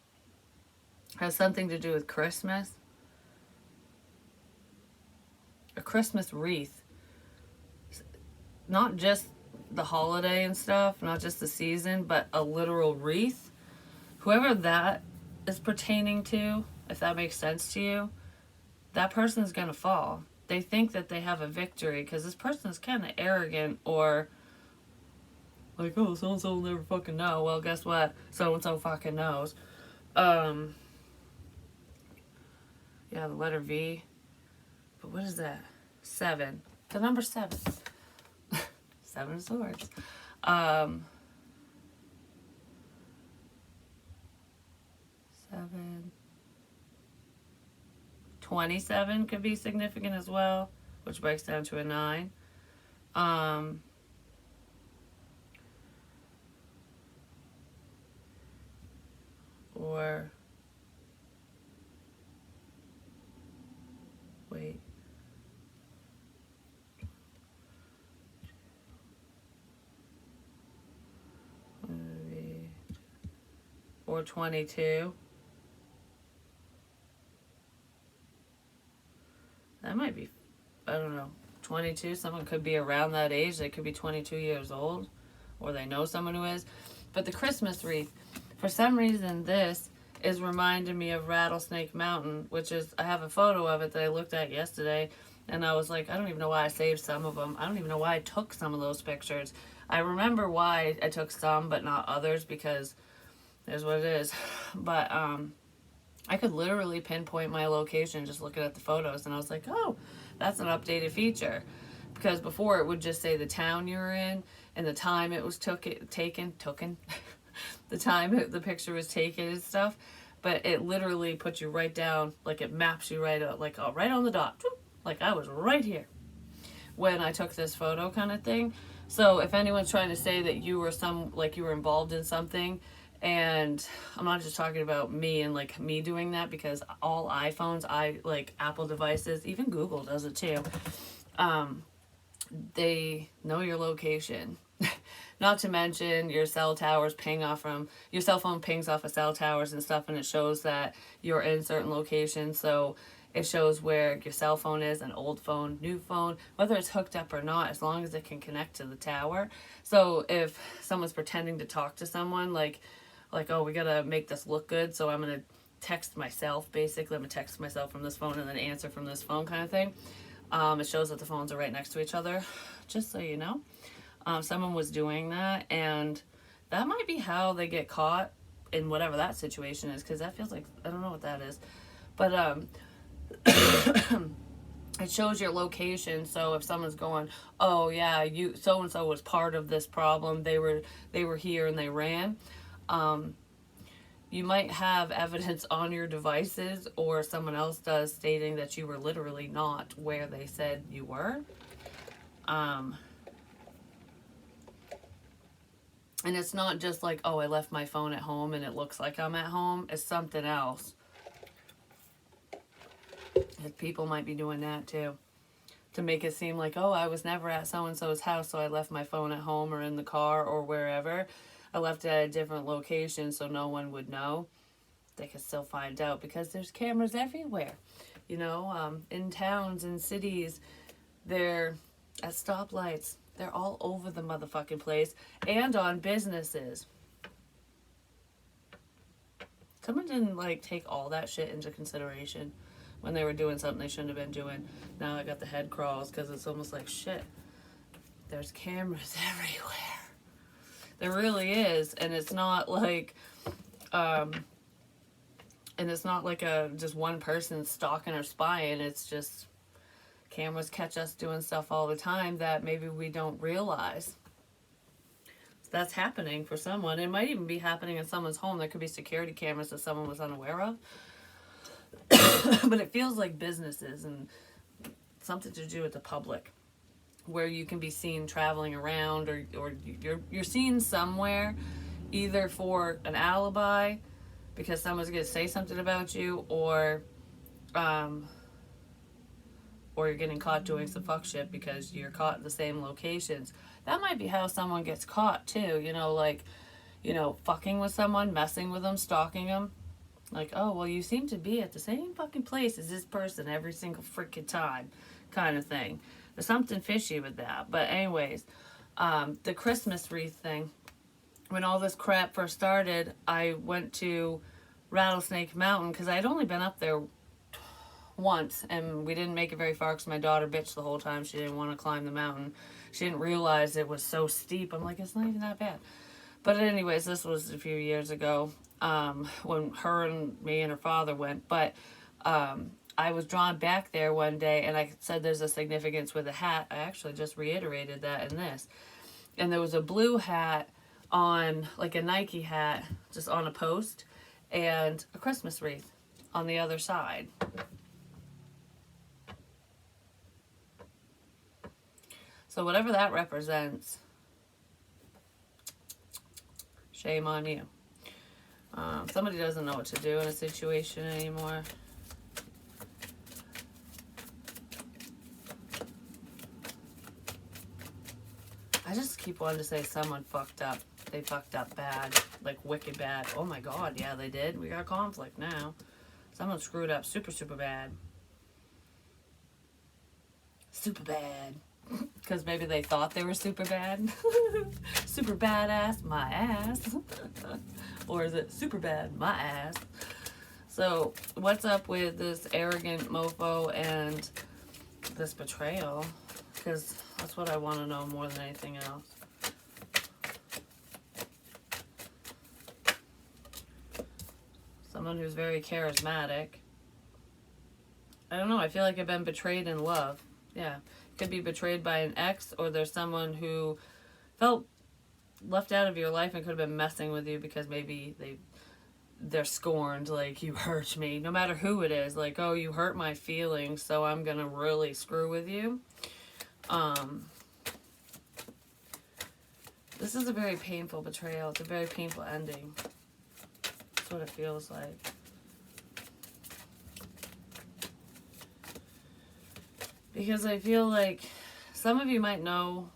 Has something to do with Christmas. A Christmas wreath. Not just the holiday and stuff, not just the season, but a literal wreath. Whoever that is pertaining to, if that makes sense to you, that person's gonna fall. They think that they have a victory because this person's kind of arrogant, or like, oh, so-and-so will never fucking know. Well, guess what? So-and-so fucking knows. Yeah, the letter V. But what is that? 7. The number 7. 7 of swords. 7. 27 could be significant as well, which breaks down to a 9. Or wait. Or 22. That might be, I don't know, 22. Someone could be around that age. They could be 22 years old, or they know someone who is. But the Christmas wreath, for some reason, this is reminding me of Rattlesnake Mountain, which is, I have a photo of it that I looked at yesterday, and I was like, I don't even know why I saved some of them. I don't even know why I took some of those pictures. I remember why I took some, but not others, because there's what it is. But I could literally pinpoint my location just looking at the photos, and I was like, oh, that's an updated feature. Because before it would just say the town you were in and the time it was taken, the time the picture was taken and stuff. But it literally puts you right down, like it maps you right out, like right on the dot, like I was right here when I took this photo, kind of thing. So if anyone's trying to say that you were you were involved in something, and I'm not just talking about me and like me doing that, because all iPhones, like Apple devices, even Google does it too. They know your location. Not to mention your cell towers ping off from, your cell phone pings off of cell towers and stuff, and it shows that you're in certain locations. So it shows where your cell phone is, an old phone, new phone, whether it's hooked up or not, as long as it can connect to the tower. So if someone's pretending to talk to someone, like, oh, we gotta make this look good, so I'm gonna text myself, basically. I'm gonna text myself from this phone and then answer from this phone, kind of thing. It shows that the phones are right next to each other, just so you know. Someone was doing that, and that might be how they get caught in whatever that situation is, because that feels like, I don't know what that is. But it shows your location, so if someone's going, oh yeah, you so and so was part of this problem, they were here and they ran, you might have evidence on your devices, or someone else does, stating that you were literally not where they said you were. And it's not just like, oh, I left my phone at home and it looks like I'm at home. It's something else. People might be doing that too, to make it seem like, oh, I was never at so-and-so's house, so I left my phone at home or in the car or wherever. I left it at a different location so no one would know. They could still find out because there's cameras everywhere. You know, in towns and cities, they're at stoplights. They're all over the motherfucking place, and on businesses. Someone didn't like take all that shit into consideration when they were doing something they shouldn't have been doing. Now I got the head crawls because it's almost like, shit, there's cameras everywhere. There really is, and it's not like just one person stalking or spying. It's just cameras catch us doing stuff all the time that maybe we don't realize. So that's happening for someone. It might even be happening in someone's home. There could be security cameras that someone was unaware of. But it feels like businesses and something to do with the public, where you can be seen traveling around, or you're seen somewhere, either for an alibi because someone's going to say something about you, or you're getting caught doing some fuck shit because you're caught in the same locations. That might be how someone gets caught too, fucking with someone, messing with them, stalking them. Like, oh, well, you seem to be at the same fucking place as this person every single freaking time, kind of thing. There's something fishy with that. But anyways, the Christmas wreath thing. When all this crap first started, I went to Rattlesnake Mountain because I'd only been up there once, and we didn't make it very far because my daughter bitched the whole time. She didn't want to climb the mountain. She didn't realize it was so steep. I'm like, it's not even that bad. But anyways, this was a few years ago, when her and me and her father went. But I was drawn back there one day, and I said there's a significance with a hat. I actually just reiterated that in this. And there was a blue hat on, like a Nike hat, just on a post, and a Christmas wreath on the other side. So whatever that represents, shame on you. Somebody doesn't know what to do in a situation anymore. I just keep wanting to say someone fucked up. They fucked up bad, like wicked bad. Oh my god, yeah, they did. We got conflict now. Someone screwed up super, super bad. Super bad. Because maybe they thought they were super bad. Super badass, my ass. Or is it super bad, my ass? So, what's up with this arrogant mofo and this betrayal? Because that's what I want to know more than anything else. Someone who's very charismatic. I don't know, I feel like I've been betrayed in love. Yeah. Could be betrayed by an ex, or there's someone who felt left out of your life and could have been messing with you because maybe they're scorned, like, you hurt me, no matter who it is, like, oh, you hurt my feelings, so I'm gonna really screw with you. This is a very painful betrayal. It's a very painful ending. That's what it feels like. Because I feel like some of you might know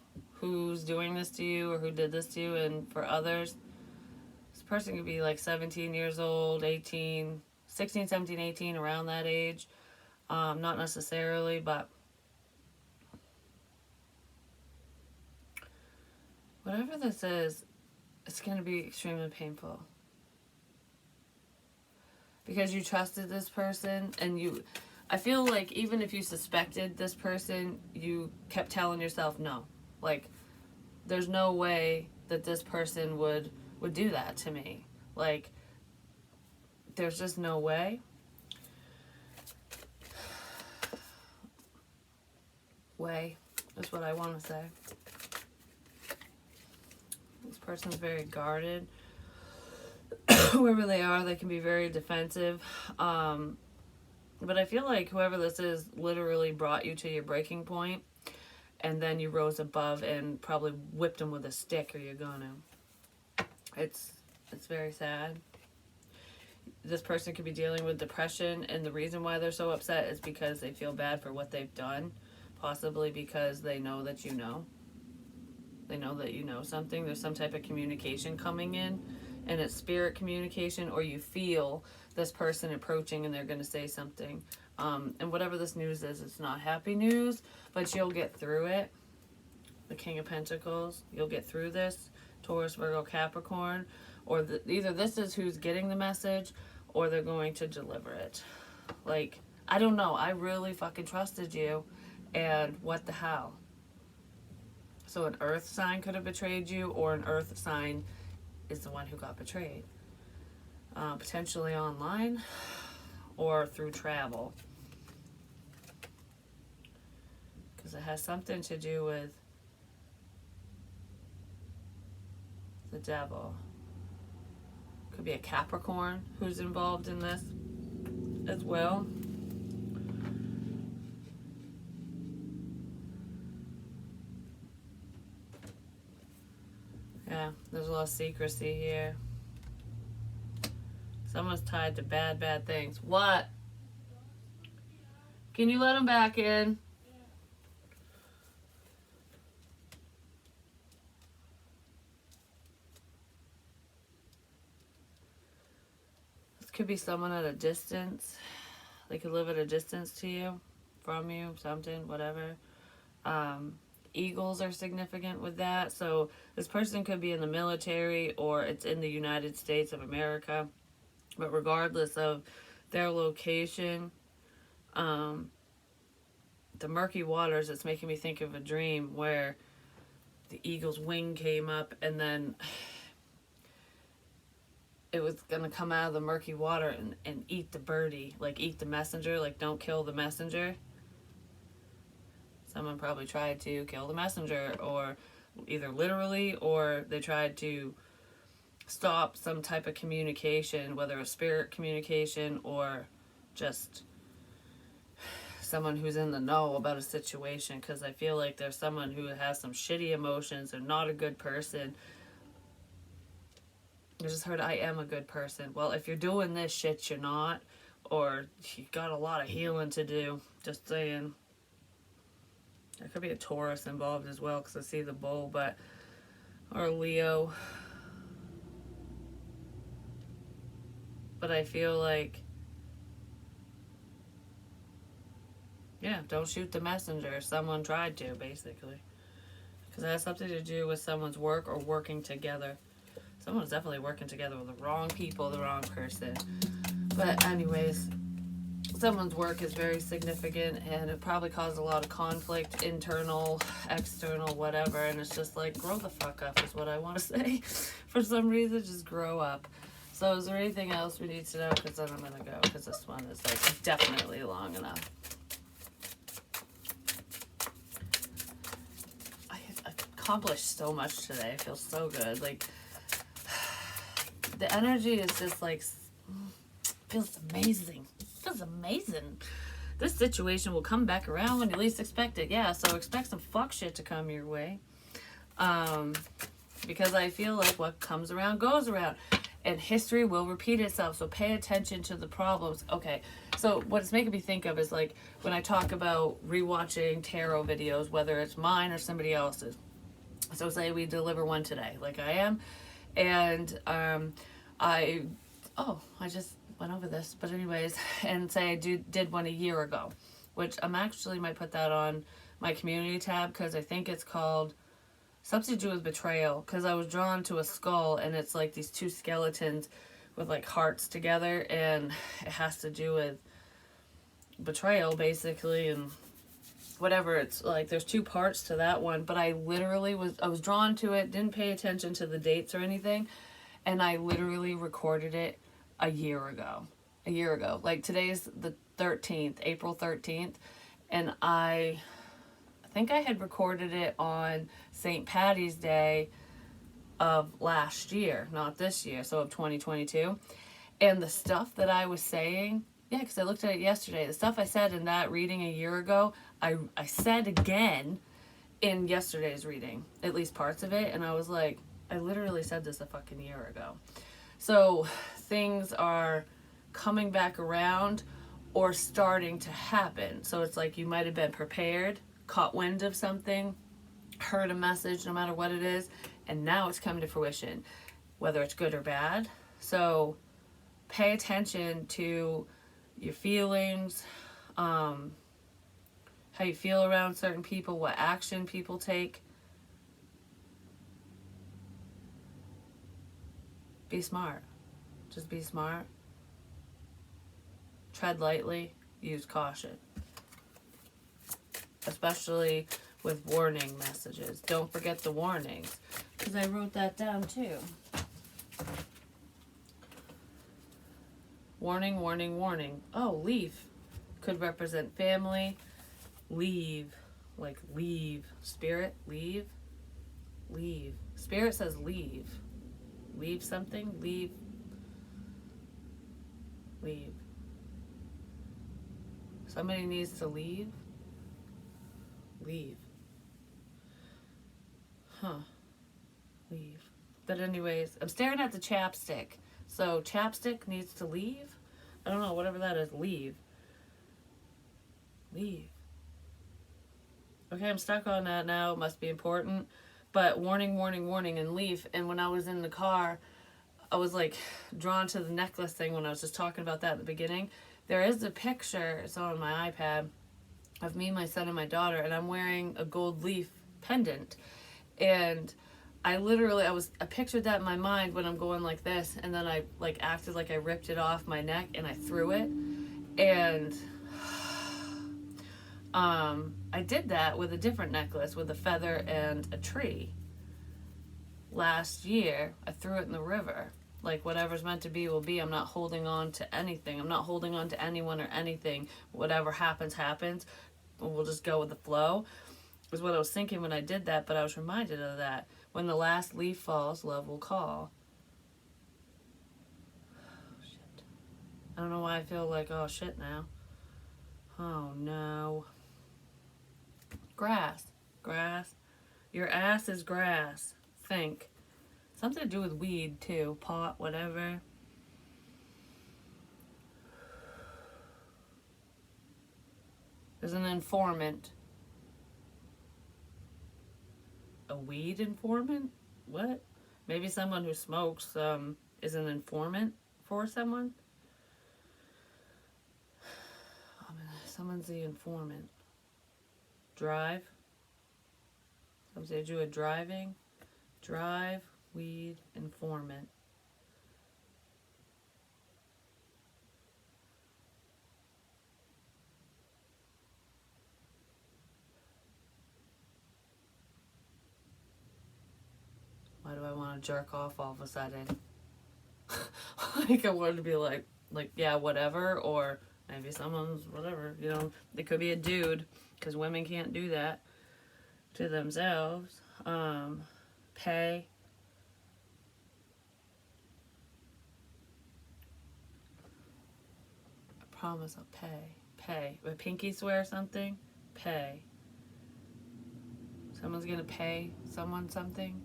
who's doing this to you or who did this to you. And for others, this person could be like 17 years old, 18, 16, 17, 18, around that age. Not necessarily, but whatever this is, it's going to be extremely painful. Because you trusted this person, and I feel like even if you suspected this person, you kept telling yourself no. Like, there's no way that this person would do that to me. Like, there's just no way. Way is what I want to say. This person's very guarded. Whoever they are, they can be very defensive. But I feel like whoever this is literally brought you to your breaking point, and then you rose above and probably whipped them with a stick, or you're gonna. It's very sad. This person could be dealing with depression, and the reason why they're so upset is because they feel bad for what they've done. Possibly because they know that you know. They know that you know something. There's some type of communication coming in, and it's spirit communication, or you feel this person approaching and they're going to say something. And whatever this news is, it's not happy news, but you'll get through it. The King of Pentacles, you'll get through this. Taurus, Virgo, Capricorn, or either this is who's getting the message, or they're going to deliver it. Like, I don't know. I really fucking trusted you, and what the hell? So an earth sign could have betrayed you, or an earth sign is the one who got betrayed. Potentially online or through travel. Because it has something to do with the devil. Could be a Capricorn who's involved in this as well. Yeah, there's a lot of secrecy here. Someone's tied to bad things. What? Can you let them back in? This could be someone at a distance. They could live at a distance to you, from you, something, whatever. Eagles are significant with that. So this person could be in the military, or it's in the United States of America. But regardless of their location, the murky waters, it's making me think of a dream where the eagle's wing came up, and then it was going to come out of the murky water and eat the birdie. Like, eat the messenger. Like, don't kill the messenger. Someone probably tried to kill the messenger, or either literally, or they tried to stop some type of communication, whether a spirit communication or just someone who's in the know about a situation. Because I feel like there's someone who has some shitty emotions and not a good person. I just heard, I am a good person. Well, if you're doing this shit, you're not, or you got a lot of healing to do. Just saying. There could be a Taurus involved as well, because I see the bull, but, or Leo. But I feel like, yeah, don't shoot the messenger. Someone tried to, basically. Because it has something to do with someone's work or working together. Someone's definitely working together with the wrong people, the wrong person. But anyways, someone's work is very significant, and it probably caused a lot of conflict, internal, external, whatever. And it's just like, grow the fuck up is what I want to say. For some reason, just grow up. So is there anything else we need to know? Because then I'm going to go, because this one is like definitely long enough. I accomplished so much today. I feel so good. Like, the energy is just like, feels amazing. Feels amazing. This situation will come back around when you least expect it. Yeah, so expect some fuck shit to come your way. Because I feel like what comes around goes around. And history will repeat itself, so pay attention to the problems. Okay, so what it's making me think of is like when I talk about rewatching tarot videos, whether it's mine or somebody else's. So say we deliver one today, like I am, and I I just went over this, but anyways, and say I did one a year ago, which I'm actually might put that on my community tab because I think it's called something to do with betrayal. Because I was drawn to a skull and it's like these two skeletons with like hearts together, and it has to do with betrayal basically, and whatever. It's like there's two parts to that one, but I was drawn to it, didn't pay attention to the dates or anything, and I literally recorded it a year ago. Like today's the 13th, April 13th, and I think I had recorded it on St. Patty's Day of last year, not this year, so of 2022. And the stuff that I was saying, yeah, because I looked at it yesterday, the stuff I said in that reading a year ago, I said again in yesterday's reading, at least parts of it, and I was like, I literally said this a fucking year ago. So things are coming back around or starting to happen. So it's like you might have been prepared, caught wind of something, heard a message, no matter what it is, and now it's coming to fruition, whether it's good or bad. So pay attention to your feelings, how you feel around certain people, what action people take. Be smart. Just be smart. Tread lightly. Use caution. Especially with warning messages. Don't forget the warnings. Because I wrote that down too. Warning, warning, warning. Oh, leaf could represent family. Leave. Like leave. Spirit, leave. Leave. Spirit says leave. Leave something. Leave. Leave. Somebody needs to leave. Leave. Huh. Leave. But anyways, I'm staring at the chapstick. So chapstick needs to leave? I don't know, whatever that is. Leave. Leave. Okay, I'm stuck on that now. It must be important. But warning, warning, warning, and leave. And when I was in the car, I was like drawn to the necklace thing when I was just talking about that at the beginning. There is a picture, it's on my iPad, of me, my son, and my daughter, and I'm wearing a gold leaf pendant. And I pictured that in my mind when I'm going like this, and then I like acted like I ripped it off my neck and I threw it. And I did that with a different necklace with a feather and a tree. Last year, I threw it in the river. Like, whatever's meant to be will be. I'm not holding on to anything. I'm not holding on to anyone or anything. Whatever happens, happens. We'll just go with the flow, is what I was thinking when I did that, but I was reminded of that. When the last leaf falls, love will call. Oh, shit. I don't know why I feel like, oh, shit now. Oh, no. Grass. Grass. Your ass is grass. Think. Something to do with weed, too. Pot, whatever. There's an informant. A weed informant? What? Maybe someone who smokes is an informant for someone? Someone's the informant. Drive. Something to do with driving. Drive, weed, informant. Why do I want to jerk off all of a sudden? Like I wanted to be like, yeah, whatever, or maybe someone's whatever, you know, it could be a dude, because women can't do that to themselves. Pay. I promise I'll pay. Pay. If pinky swear something, pay. Someone's gonna pay someone something,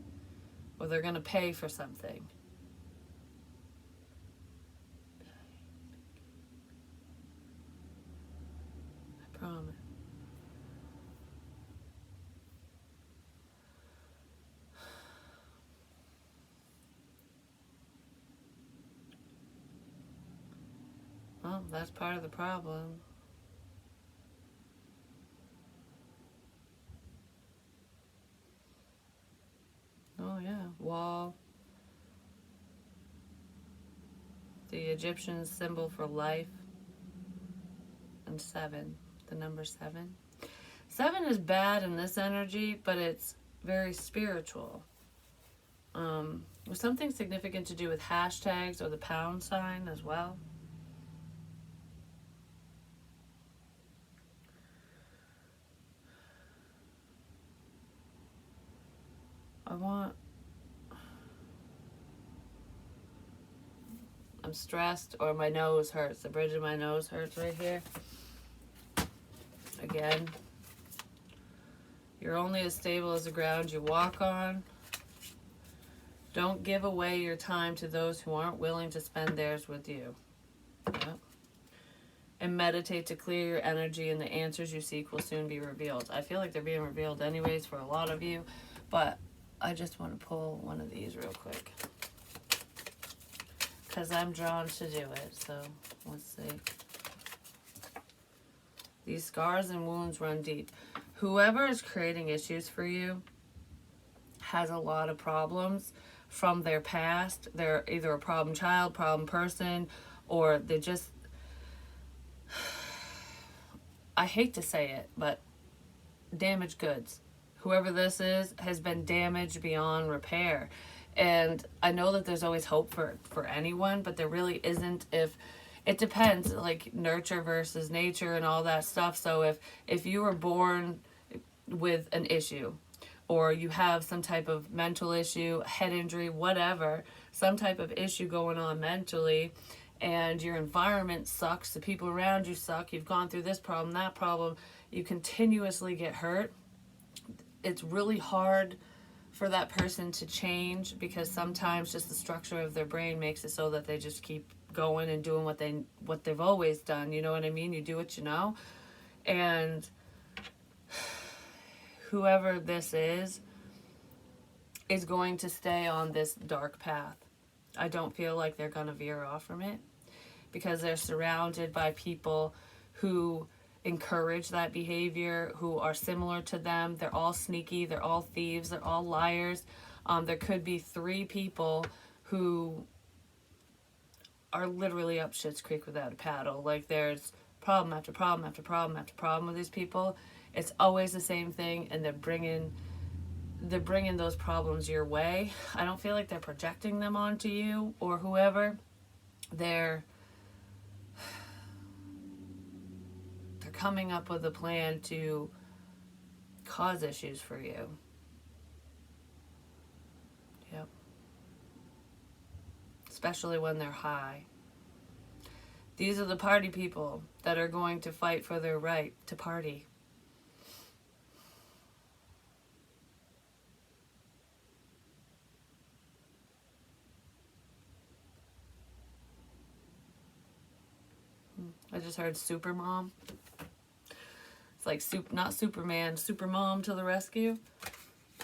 or they're gonna pay for something. I promise. Well, that's part of the problem. Oh yeah, wall. The Egyptian symbol for life. And 7, the number 7. 7 is bad in this energy, but it's very spiritual. With something significant to do with hashtags or the pound sign as well. I'm stressed, or my nose hurts. The bridge of my nose hurts right here. Again, you're only as stable as the ground you walk on. Don't give away your time to those who aren't willing to spend theirs with you. Yep. And meditate to clear your energy, and the answers you seek will soon be revealed. I feel like they're being revealed anyways for a lot of you, but I just want to pull one of these real quick because I'm drawn to do it. So let's see. These scars and wounds run deep. Whoever is creating issues for you has a lot of problems from their past. They're either a problem child, problem person, or they just, I hate to say it, but damaged goods. Whoever this is has been damaged beyond repair. And I know that there's always hope for anyone, but there really isn't. If it depends, like nurture versus nature and all that stuff. So if you were born with an issue, or you have some type of mental issue, head injury, whatever, some type of issue going on mentally, and your environment sucks, the people around you suck, you've gone through this problem, that problem, you continuously get hurt, it's really hard for that person to change, because sometimes just the structure of their brain makes it so that they just keep going and doing what they've always done. You know what I mean? You do what you know. And whoever this is going to stay on this dark path. I don't feel like they're going to veer off from it, because they're surrounded by people who encourage that behavior, who are similar to them. They're all sneaky, they're all thieves, they're all liars. There could be 3 people who are literally up shit's creek without a paddle. Like, there's problem after problem after problem after problem with these people. It's always the same thing, and they're bringing those problems your way. I don't feel like they're projecting them onto you or whoever. They're coming up with a plan to cause issues for you. Yep. Especially when they're high. These are the party people that are going to fight for their right to party. I just heard super mom. It's like not Superman, super mom to the rescue.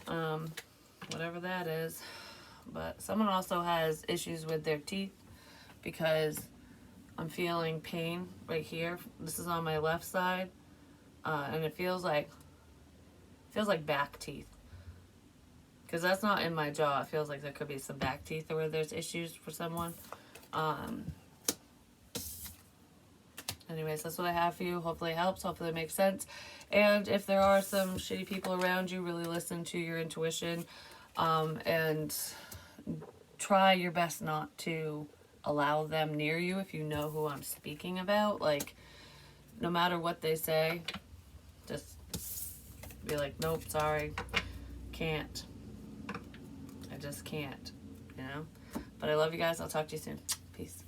Whatever that is. But someone also has issues with their teeth, because I'm feeling pain right here. This is on my left side, and it feels like back teeth. Because that's not in my jaw. It feels like there could be some back teeth where there's issues for someone. Anyways, that's what I have for you. Hopefully it helps. Hopefully it makes sense. And if there are some shitty people around you, really listen to your intuition, and try your best not to allow them near you if you know who I'm speaking about. Like, no matter what they say, just be like, nope, sorry, can't. I just can't, you know? But I love you guys. I'll talk to you soon. Peace.